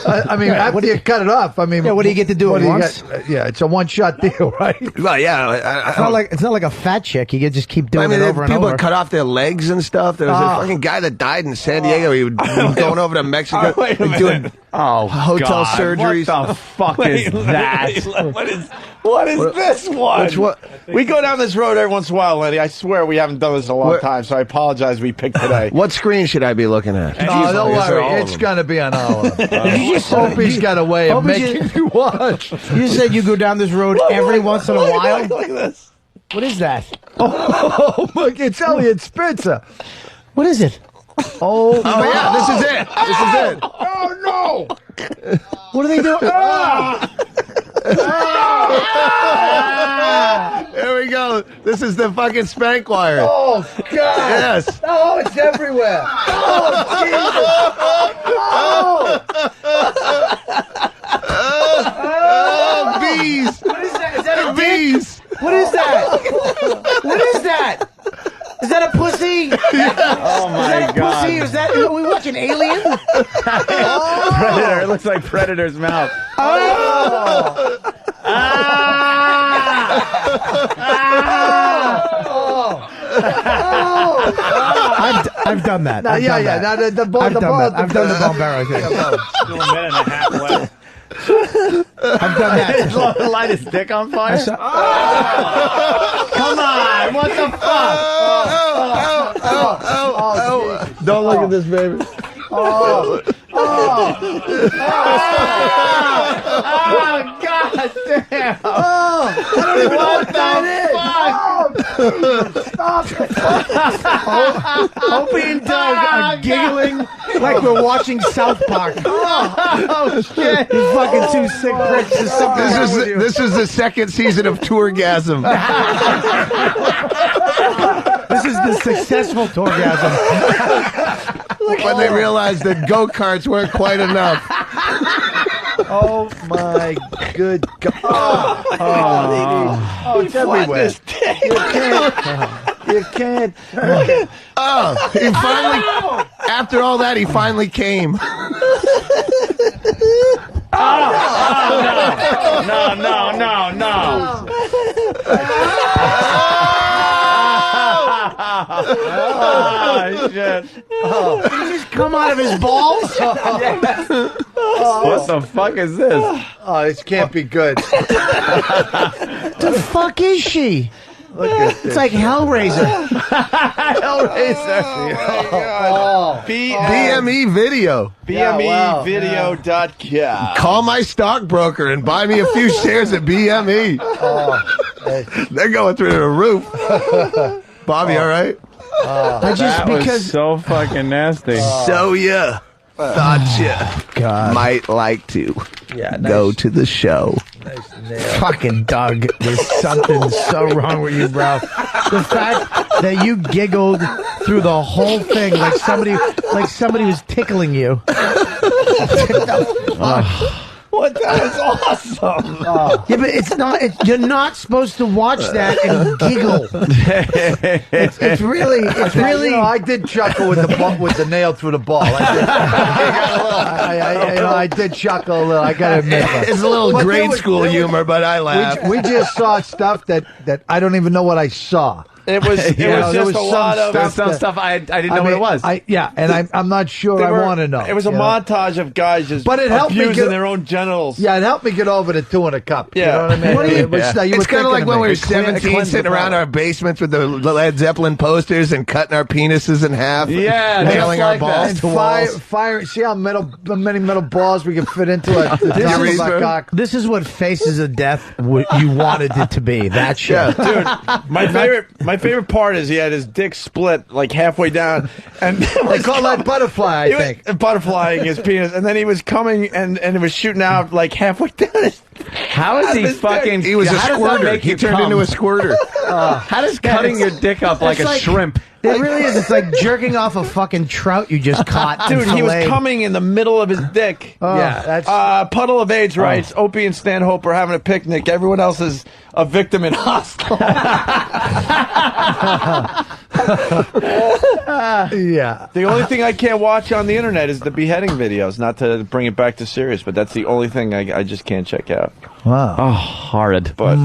I mean, after you cut it off, I mean,
what do you get to do
what
it
you
once?
get? Yeah, it's a one-shot deal, right?
Well, yeah,
It's not like a fat chick. You can just keep doing
I mean,
it over and
people
over.
cut off their legs and stuff. There was a fucking guy that died in San Diego. He was going over to Mexico
Wait a
and doing
minute.
hotel
God,
surgeries.
What the fuck is that?
What is this one?
Which one?
We go down this road every once in a while, Lenny. I swear we haven't done this in a long time, so I apologize we picked today.
What screen should I be looking at?
No, don't
Is there all
worry.
of
It's
them?
going to be on all of them.
You just
Opie's got a way of
Opie
making you watch.
You said you go down this road every once in a while?
Look at this.
What is that?
Oh, look, it's Elliot Spitzer.
What is it?
Oh yeah, this is it. This is it.
Oh, no.
What are they doing?
There we go. This is the fucking spank wire.
Oh, God.
Yes.
Oh, it's everywhere. Oh, Jesus.
Oh, bees.
What is that? Is that a dick?
Bees.
What is that? What is that? Is that a pussy?
Oh
Is that
my
a
god!
pussy? Is that? Are we watching Alien?
Predator. It looks like Predator's mouth.
I've done that.
Now,
I've done that.
Now, the ball,
I've
the
done
ball,
that. I've done the Bombero thing.
Still a minute and a half left.
I've done that.
Light his dick on fire.
Come on! What the fuck?
Don't look at this, baby.
Oh, God damn! Oh, what the fuck? Opie and Doug are giggling like we're watching South Park. Oh shit! You fucking two sick pricks. There's something wrong with you.
This is the second season of Tourgasm.
This is the successful Tourgasm.
When they realized that go-karts weren't quite enough.
Oh, my good God. Oh, it's everywhere. You can't.
Oh, he finally, after all that, he finally came.
No. Oh, shit.
Did he just come out of his balls?
What the fuck is this?
Oh, this can't be good.
The fuck is she?
Look at
It's like Hellraiser.
Hellraiser.
BME Video.
BMEvideo.com.
Call my stockbroker and buy me a few shares at BME. They're going through the roof. Bobby, all right?
That was so fucking nasty.
So yeah, thought you might like to go to the show.
Fucking Doug, there's something so wrong with you, bro. The fact that you giggled through the whole thing like somebody was tickling you.
What? That was awesome.
Yeah, but it's not. You're not supposed to watch that and giggle. It's really.
You know, I did chuckle with the nail through the ball. I did chuckle a little. I gotta admit that.
It's a little grade school humor, but I laughed.
We just saw stuff that I don't even know what I saw.
It was just a lot of
some stuff I didn't know what it was.
And I'm not sure I want to know.
It was a montage of guys just abusing their own genitals.
Yeah, it helped me get over the 2 in a cup.
Yeah.
You know what I mean?
It's kind of like when we were 17, sitting around our basements with the Led Zeppelin posters and cutting our penises in half.
Yeah,
nailing our balls to walls.
Fire. See how many metal balls we can fit into the top of our cock.
This is what Faces of Death you wanted it to be. That shit.
Yeah, dude. My favorite part is he had his dick split like halfway down, and
they call that butterfly. I think
butterflying his penis, and then he was coming and it was shooting out like halfway down.
How is he fucking?
He was a squirter. He turned into a squirter.
How does cutting your dick up like a shrimp?
It really is. It's like jerking off a fucking trout you just caught.
Dude, he was coming in the middle of his dick.
That's
Puddle of AIDS writes, Opie and Stanhope are having a picnic. Everyone else is a victim in hospital.
yeah.
The only thing I can't watch on the internet is the beheading videos. Not to bring it back to serious, but that's the only thing I just can't check out.
Wow.
Oh, horrid.
But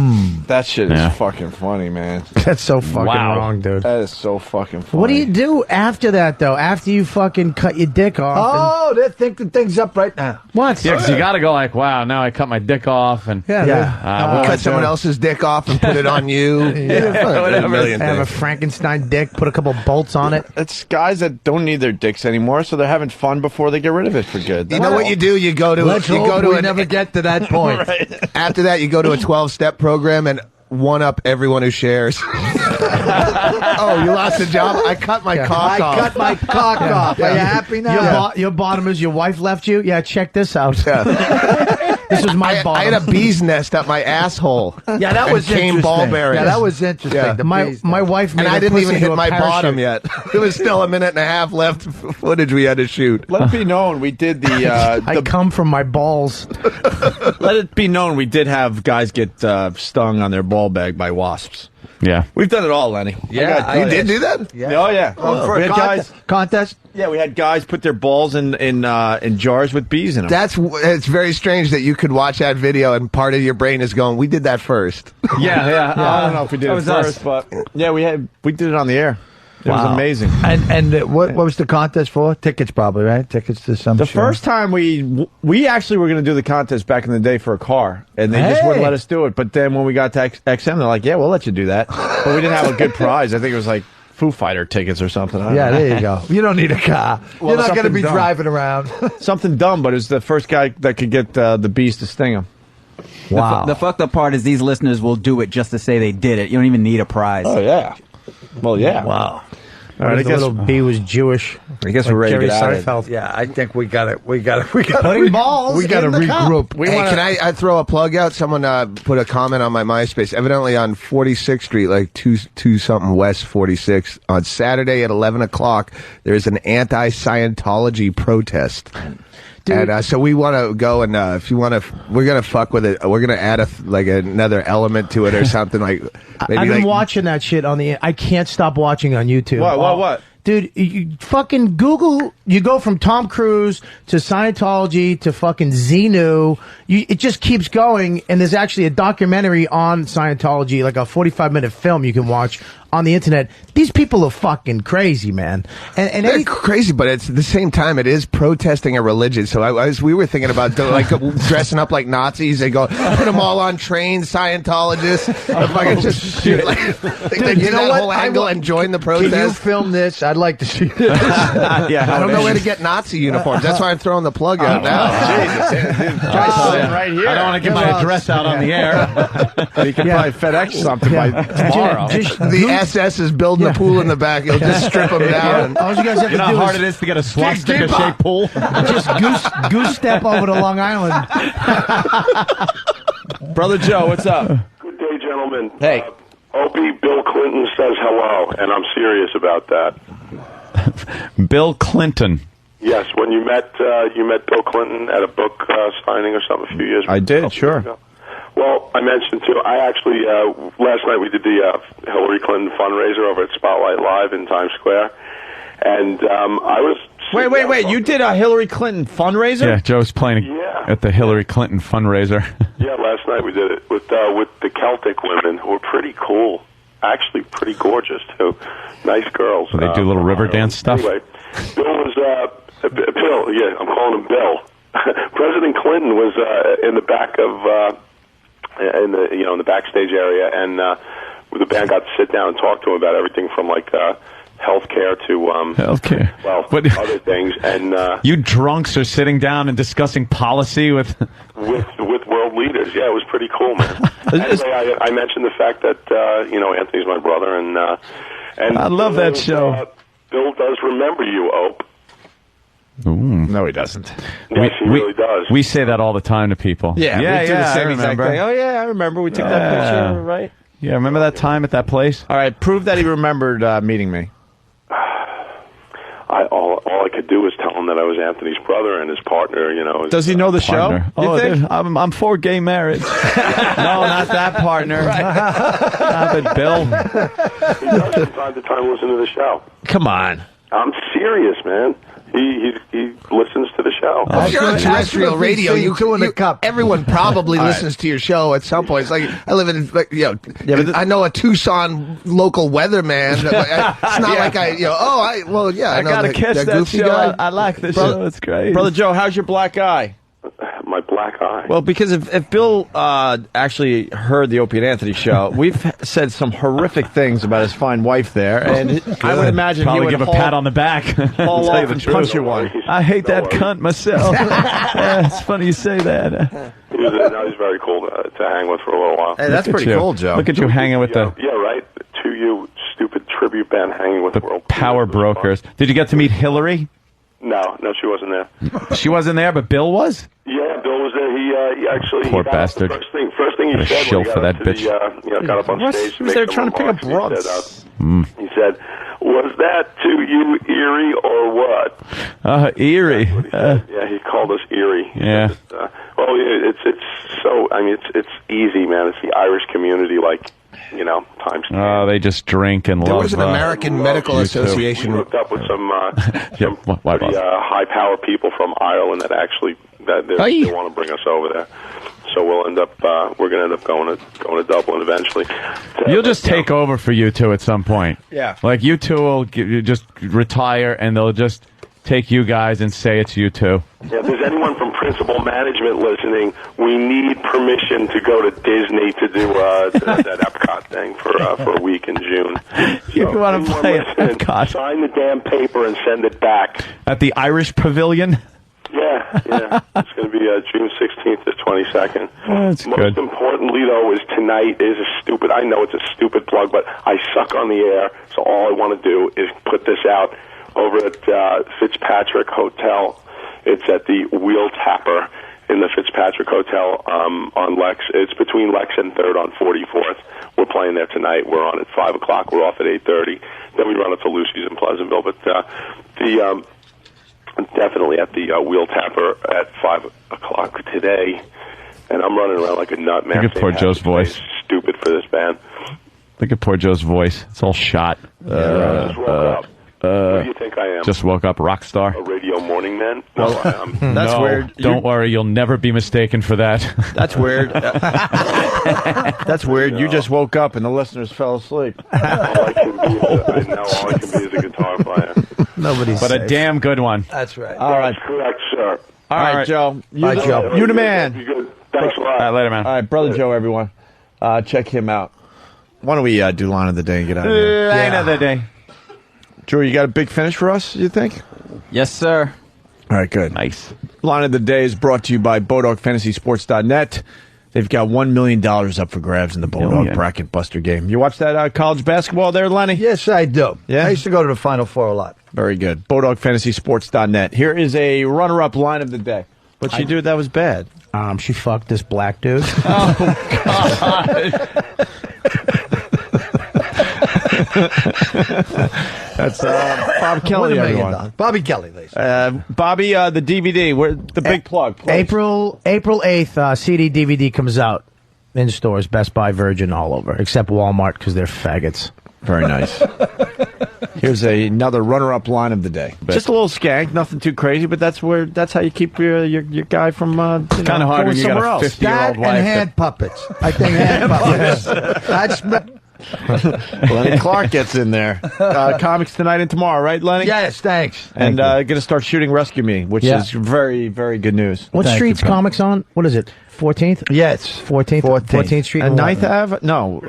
that shit is fucking funny, man.
That's so fucking wrong, dude.
That is so fucking funny.
What do you do after that, though? After you fucking cut your dick off?
Oh, they're thinking things up right now.
What?
Yeah, because you got to go like, wow, now I cut my dick off. And
Yeah.
We'll cut someone else's dick off and put it on you.
Whatever. Have a Frankenstein dick, put a couple bolts on it.
It's guys that don't need their dicks anymore, so they're having fun before they get rid of it for good.
You know what you do? You go to
we never get to that point.
Right.
After that, you go to a 12-step program and one up everyone who shares. Oh, you lost a job? I cut my cock off.
I cut my cock off. Are you happy now?
Your bottom is your wife left you? Yeah, check this out. This was my bottom.
I had a bee's nest up my asshole.
Yeah, that was
came
interesting.
ball bearings.
Yeah, that was interesting.
Yeah.
The
My wife made
and I
a
didn't
pussy
even
into
hit
a
my
parachute.
bottom yet. There was still a minute and a half left footage we had to shoot.
Let it be known we did
I come from my balls.
Let it be known we did have guys get stung on their ball bag by wasps.
Yeah.
We've done it all, Lenny.
Yeah,
You did do that?
Yeah.
Oh, yeah.
For
We
a
had guys.
contest?
Yeah, we had guys put their balls in jars with bees in them.
It's very strange that you could watch that video and part of your brain is going, we did that first.
Yeah.
I don't know if we did
that
it
was
first,
us.
but yeah, we did it on the air. It was amazing.
And what was the contest for? Tickets, probably, right? Tickets to some
The
show.
first time we actually were going to do the contest back in the day for a car, and they just wouldn't let us do it. But then when we got to XM, they're like, "Yeah, we'll let you do that." But we didn't have a good prize. I think it was like Foo Fighter tickets or something. I don't know.
there you go. You don't need a car.
Well,
You're not going to
something
be
dumb.
driving around.
Something dumb, but it was the first guy that could get the bees to sting him.
Wow.
The fucked up part is these listeners will do it just to say they did it. You don't even need a prize.
Oh yeah. Well, yeah.
Wow.
All right, I
The
guess
little bee was Jewish.
I guess we're ready to
Jerry
get out of it.
Seinfeld.
Yeah, I think we got to
Putting balls
We got to
in the cup.
regroup.
Can I throw a plug out? Someone put a comment on my MySpace. Evidently on 46th Street, like 2 something West 46th, on Saturday at 11 o'clock, there's an anti-Scientology protest.
Dude.
And so we want to go and if you want to, we're gonna fuck with it. We're gonna add another element to it or something like. Maybe
I've been watching that shit on the. I can't stop watching on YouTube.
What?
Dude, you fucking Google. You go from Tom Cruise to Scientology to fucking Xenu. It just keeps going. And there's actually a documentary on Scientology, like a 45-minute film you can watch on the internet. These people are fucking crazy, man. And
they're crazy, but it's at the same time it is protesting a religion. So we were thinking about like dressing up like Nazis. They go put them all on trains, Scientologists. Fucking just shoot. Like, they do that whole angle and join the protest.
Can you film this? I'd like to see this.
Yeah, I don't know where to get Nazi uniforms. That's why I'm throwing the plug out now. Jesus,
right here.
I don't want to get my address out on the air.
You can probably FedEx something by tomorrow.
The SS is building a pool in the back. You'll just strip them down.
All you guys have
You
to
know
do
how hard
is
it is to get a swastika-shaped pool?
just goose step over to Long Island.
Brother Joe, what's up?
Good day, gentlemen.
Hey.
Opie, Bill Clinton says hello, and I'm serious about that.
Bill Clinton.
Yes, when you met Bill Clinton at a book signing or something a few years ago.
I did, sure.
Well, I mentioned too. I actually last night we did the Hillary Clinton fundraiser over at Spotlight Live in Times Square, and I was.
Wait! You did a Hillary Clinton fundraiser?
Yeah, Joe's playing at the Hillary Clinton fundraiser.
Yeah, last night we did it with the Celtic women who were pretty cool. Actually, pretty gorgeous too. Nice girls.
So they do little river dance stuff.
Anyway, Bill was Bill. Yeah, I'm calling him Bill. President Clinton was in the back of in the backstage area, and the band got to sit down and talk to him about everything from like healthcare to
healthcare.
Well, other things. And
you drunks are sitting down and discussing policy with
world leaders. Yeah, it was pretty cool, man. Anyway, I mentioned the fact that Anthony's my brother, and
I love that show.
Bill does remember you, Ope.
Ooh.
No, he doesn't.
Yes, he really does.
We say that all the time to people.
Yeah, we do the same exact thing. Oh, yeah, I remember. We took that picture, right?
Yeah, remember that time at that place?
All right, prove that he remembered meeting me.
All I could do was tell him that I was Anthony's brother and his partner,
Does he know the show?
Oh, I'm for gay marriage. No, not that partner. Stop it, Bill.
He does from time to time listen to the show.
Come on.
I'm serious, man. He listens to the show.
If you're on terrestrial radio, everyone probably listens to your show at some point. It's like I live in, I know a Tucson local weatherman. It's not like I know
gotta catch that
goofy
show.
guy.
I like this show. It's great.
Brother Joe, how's your black eye?
My black eye.
Well, because if Bill actually heard the Opie and Anthony show, we've said some horrific things about his fine wife there, and I would imagine
probably
he would
give a pat on the back.
haul off and punch you one.
I hate that cunt myself. Yeah, it's funny you say that.
He's very cool to hang with for a little while.
Hey, that's pretty cool, Joe.
Look at you hanging with the
right. To you, stupid tribute band hanging with
the
world
power brokers. Did you get to meet Hillary?
No, she wasn't there.
She wasn't there, but Bill was.
Yeah, Bill was there. He actually
poor bastard.
First thing he said when he got up to got up on stage.
He was there trying to pick up broads.
He said, "Was that to you, Erie, or what?"
Erie.
Yeah, he called us Erie.
Yeah.
It's so. I mean, it's easy, man. It's the Irish community, times.
Oh, they just drink and
there
love.
There was an American Medical Association.
We hooked up with some pretty high-power people from Ireland that actually they want to bring us over there. So we'll end up. We're going to end up going to Dublin eventually.
You'll just take over for you two at some point.
Yeah.
Like you two will just retire, and they'll just take you guys and say it's you two.
Yeah, if there's anyone from Principal Management listening, we need permission to go to Disney to do that Epcot thing for a week in June.
You want to play at Epcot?
Sign the damn paper and send it back.
At the Irish Pavilion?
Yeah. It's going to be June 16th to 22nd.
That's
Most
good.
importantly, though, is tonight is I know it's a stupid plug, but I suck on the air, so all I want to do is put this out over at Fitzpatrick Hotel. It's at the Wheel Tapper in the Fitzpatrick Hotel on Lex. It's between Lex and 3rd on 44th. We're playing there tonight. We're on at 5 o'clock. We're off at 8:30. Then we run up to Lucy's in Pleasantville. But definitely at the Wheel Tapper at 5 o'clock today. And I'm running around like a nut, man.
Look at poor Joe's voice.
Stupid for this band.
Look at poor Joe's voice. It's all shot.
Just woke up. What do you think I am?
Just woke up, rock star.
A radio morning man? No, I am.
That's
No,
weird.
Don't worry, you'll never be mistaken for that.
That's weird. That's weird. You just woke up and the listeners fell asleep.
All I can be is a guitar player.
Nobody's
But a
safe.
damn good one.
That's right.
All right.
That's correct, sir.
All right, Joe.
All right, Joe.
You the man.
You good? Thanks a lot.
All right, later, man.
All right, Brother Joe, everyone. Check him out. Why don't we do line of the day and get out of here?
Line of the day.
Drew, you got a big finish for us, you think?
Yes, sir.
All right, good.
Nice.
Line of the day is brought to you by BodogFantasySports.net. They've got $1 million up for grabs in the Bodog Bracket Buster game. You watch that college basketball there, Lenny?
Yes, I do.
Yeah?
I used to go to the Final Four a lot.
Very good. BodogFantasySports.net. Here is a runner-up line of the day. What she do that was bad?
She fucked this black dude.
That's Bob Kelly, everyone.
Bobby Kelly, ladies.
Bobby, the DVD, the big plug. Please.
April 8th, CD DVD comes out in stores, Best Buy, Virgin, all over, except Walmart because they're faggots.
Very nice. Here's another runner-up line of the day. Just a little skank, nothing too crazy, but that's how you keep your guy from
Kind of hard when you got a 50-year-old
That
wife.
and hand puppets. I think hand puppets. That's
Lenny Clarke gets in there. Comics tonight and tomorrow, right, Lenny?
yes, thanks.
And going to start shooting Rescue Me, which
Yeah.
is very, very good news.
What
Thank
street's
you, pal.
Comics on? What is it? 14th?
Yes.
14th? 14th Street
And
and
9th Ave? No.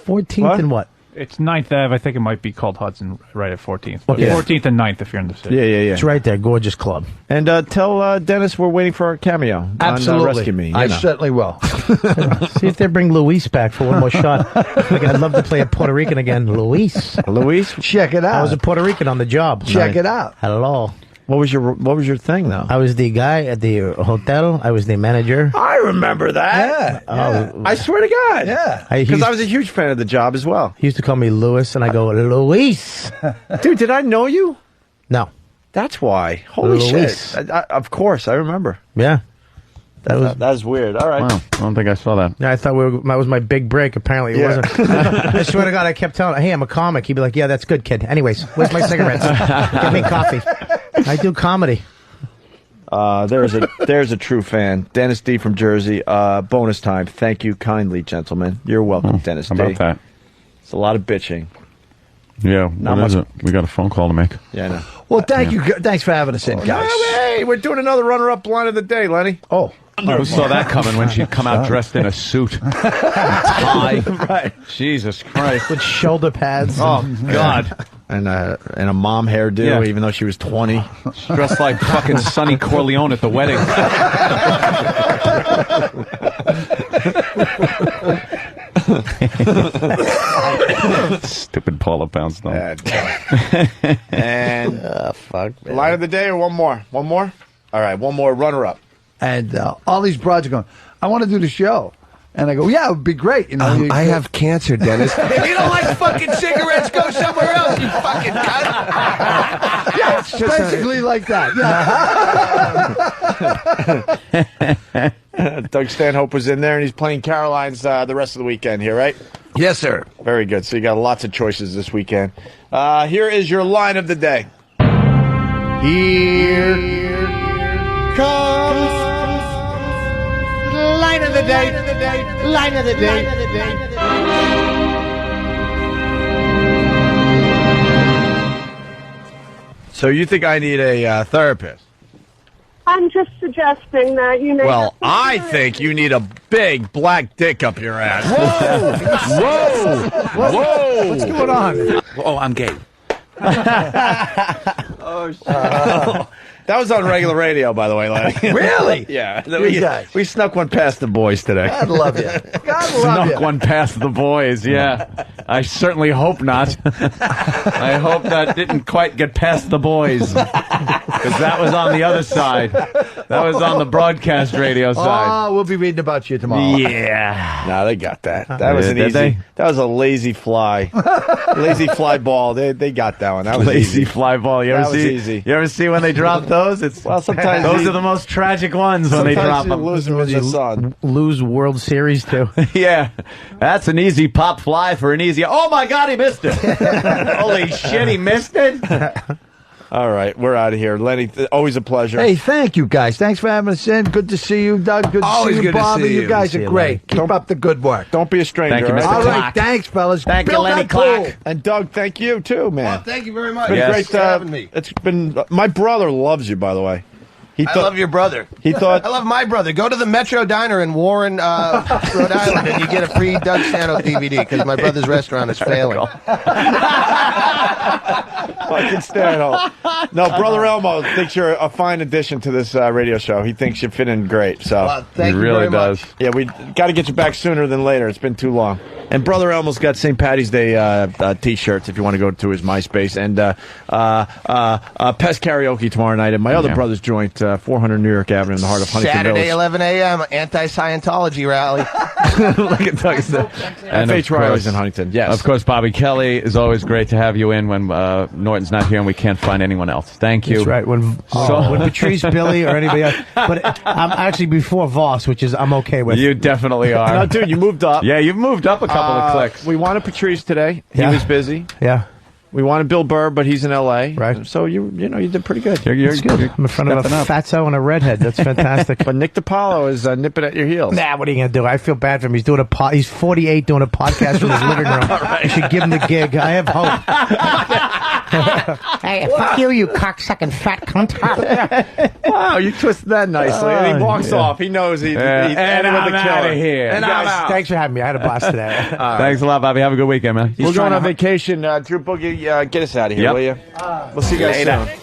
14th
What?
and what?
It's 9th Ave. I think it might be called Hudson right at 14th.
Okay.
14th and 9th if you're in the city.
Yeah.
It's right there. Gorgeous club.
And tell Dennis we're waiting for our cameo
Absolutely.
on Rescue Me.
I
you know.
certainly will.
See if they bring Luis back for one more shot. Like, I'd love to play a Puerto Rican again. Luis.
Luis,
Check it out.
I was a Puerto Rican on the job.
Check it out.
Hello.
what was your thing though?
I was the guy at the hotel. I was the manager.
I remember that.
Oh,
I swear to God.
Yeah.
Because I was a huge fan of the job as well.
He used to call me Louis, and I go, Luis.
Dude, did I know you?
No.
That's why. Holy
Luis.
shit. Of course, I remember.
Yeah.
That was weird. All right.
Wow, I don't think I saw that.
Yeah, I thought that was my big break. Apparently, it wasn't. I swear to God, I kept telling him, hey, I'm a comic. He'd be like, yeah, that's good, kid. Anyways, where's my cigarettes? Get me coffee. I do comedy.
There's a true fan. Dennis D from Jersey. Bonus time. Thank you kindly, gentlemen. You're welcome, Dennis
How
D.
about that?
It's a lot of bitching.
Yeah,
Not
what is
much-
it? We got a phone call to make.
Yeah, I know.
Well, thank you. Thanks for having us in, guys.
Hey, we're doing another runner-up line of the day, Lenny.
Oh.
Who saw that coming when she'd come out dressed in a suit? Tie.
Right.
Jesus Christ.
With shoulder pads.
Oh, God.
And a mom hairdo,
Yeah.
even though she was 20.
Dressed like fucking Sonny Corleone at the wedding. Stupid Paula Poundstone.
And
Fuck. Man.
line of the day or one more? One more? All right, one more runner-up.
And all these broads are going, I want to do the show. And I go, yeah, it would be great. You know,
I have cancer, Dennis.
If you don't like fucking cigarettes, go somewhere else, you fucking cunt. Yeah, it's basically like that. Yeah.
Doug Stanhope was in there, and he's playing Caroline's the rest of the weekend here, right?
Yes, sir.
Very good. So you got lots of choices this weekend. Here is your line of the day. Here comes line of the day. Line of the day. So you think I need a therapist?
I'm just suggesting that you may.
Well, I think you need a big black dick up your ass. Whoa! Whoa!
What's going on?
Oh, I'm gay.
That was on regular radio, by the way, Lenny.
Really?
Yeah.
You guys.
We snuck one past the boys today.
God love you. God love
Snuck
you.
one past the boys, yeah. I certainly hope not. I hope that didn't quite get past the boys. Because that was on the other side. That was on the broadcast radio side.
Oh, we'll be reading about you tomorrow.
Yeah.
No, they got that. That was an
Did
easy.
they?
That was a lazy fly. Lazy fly ball. They got that one. That was
Lazy
easy.
fly ball. You
That
ever
was
see?
easy.
You ever see when they drop those? It's
Well, sometimes
those
you-
are the most tragic ones when they drop
Sometimes you
them.
lose them in the sun.
Lose World Series, too.
Yeah, that's an easy pop fly for an easy easier. Oh my God, he missed it. Holy shit, he missed it.
All right, we're out of here. Lenny, always a pleasure.
Hey, thank you guys. Thanks for having us in. Good to see you, Doug. Good to
Always
see you,
good to
Bobby.
see
You
you.
guys
See
are
you,
great.
Lenny.
Keep up the good work.
Don't be a stranger.
Thank you,
all right?
Mr.
All right,
Clarke.
thanks, fellas.
Thank you,
Bill,
Lenny
that cool.
Clarke.
And Doug, thank you too, man.
Well, thank you very much.
It's been
Yes.
great
for having me.
It's been. My brother loves you, by the way. He
I love your brother.
He thought.
I love my brother. Go to the Metro Diner in Warren, Rhode Island, and you get a free Doug Stanhope DVD because my brother's restaurant is failing.
Fucking Stanhope. No, Brother Elmo thinks you're a fine addition to this radio show. He thinks you fit in great. So
Thank
He
you
really
very
does.
much.
yeah, we got to get you back sooner than later. It's been too long. And Brother Elmo's got St. Patty's Day T-shirts if you want to go to his MySpace. And Pest Karaoke tomorrow night at my other brother's joint, 400 New York Avenue in the heart of Huntington
Saturday,
Village.
11 a.m. Anti-Scientology rally.
Look at Doug's.
And
FH
of
Riley's
course-
in Huntington. Yes.
Of course, Bobby Kelly is always great to have you in when Norton's not here and we can't find anyone else. Thank you.
That's right. When Patrice, Billy, or anybody else. But I'm actually before Voss, which is I'm okay with.
You definitely are.
No, dude, you moved up.
Yeah, you've moved up a couple of clicks.
We wanted Patrice today. He
Yeah.
was busy.
Yeah.
We wanted Bill Burr, but he's in L.A.
Right.
So you did pretty good.
You're
That's good. I'm in front of a
stepping up.
fatso and a redhead. That's fantastic.
But Nick DiPaolo is nipping at your heels.
Nah, what are you gonna do? I feel bad for him. He's doing he's 48 doing a podcast from his living room. You should give him the gig. I have hope. Hey, fuck you cocksucking fat cunt.
Wow, you twisted that nicely. And he walks off. He knows he's
and
ending with
I'm
the killer.
outta here.
And
Guys,
I'm out.
thanks for having me. I had a blast today.
Thanks a lot, Bobby. Have a good weekend, man.
We're going on vacation. Drew Boogie, get us out of here,
Yep.
will you? We'll see you guys soon.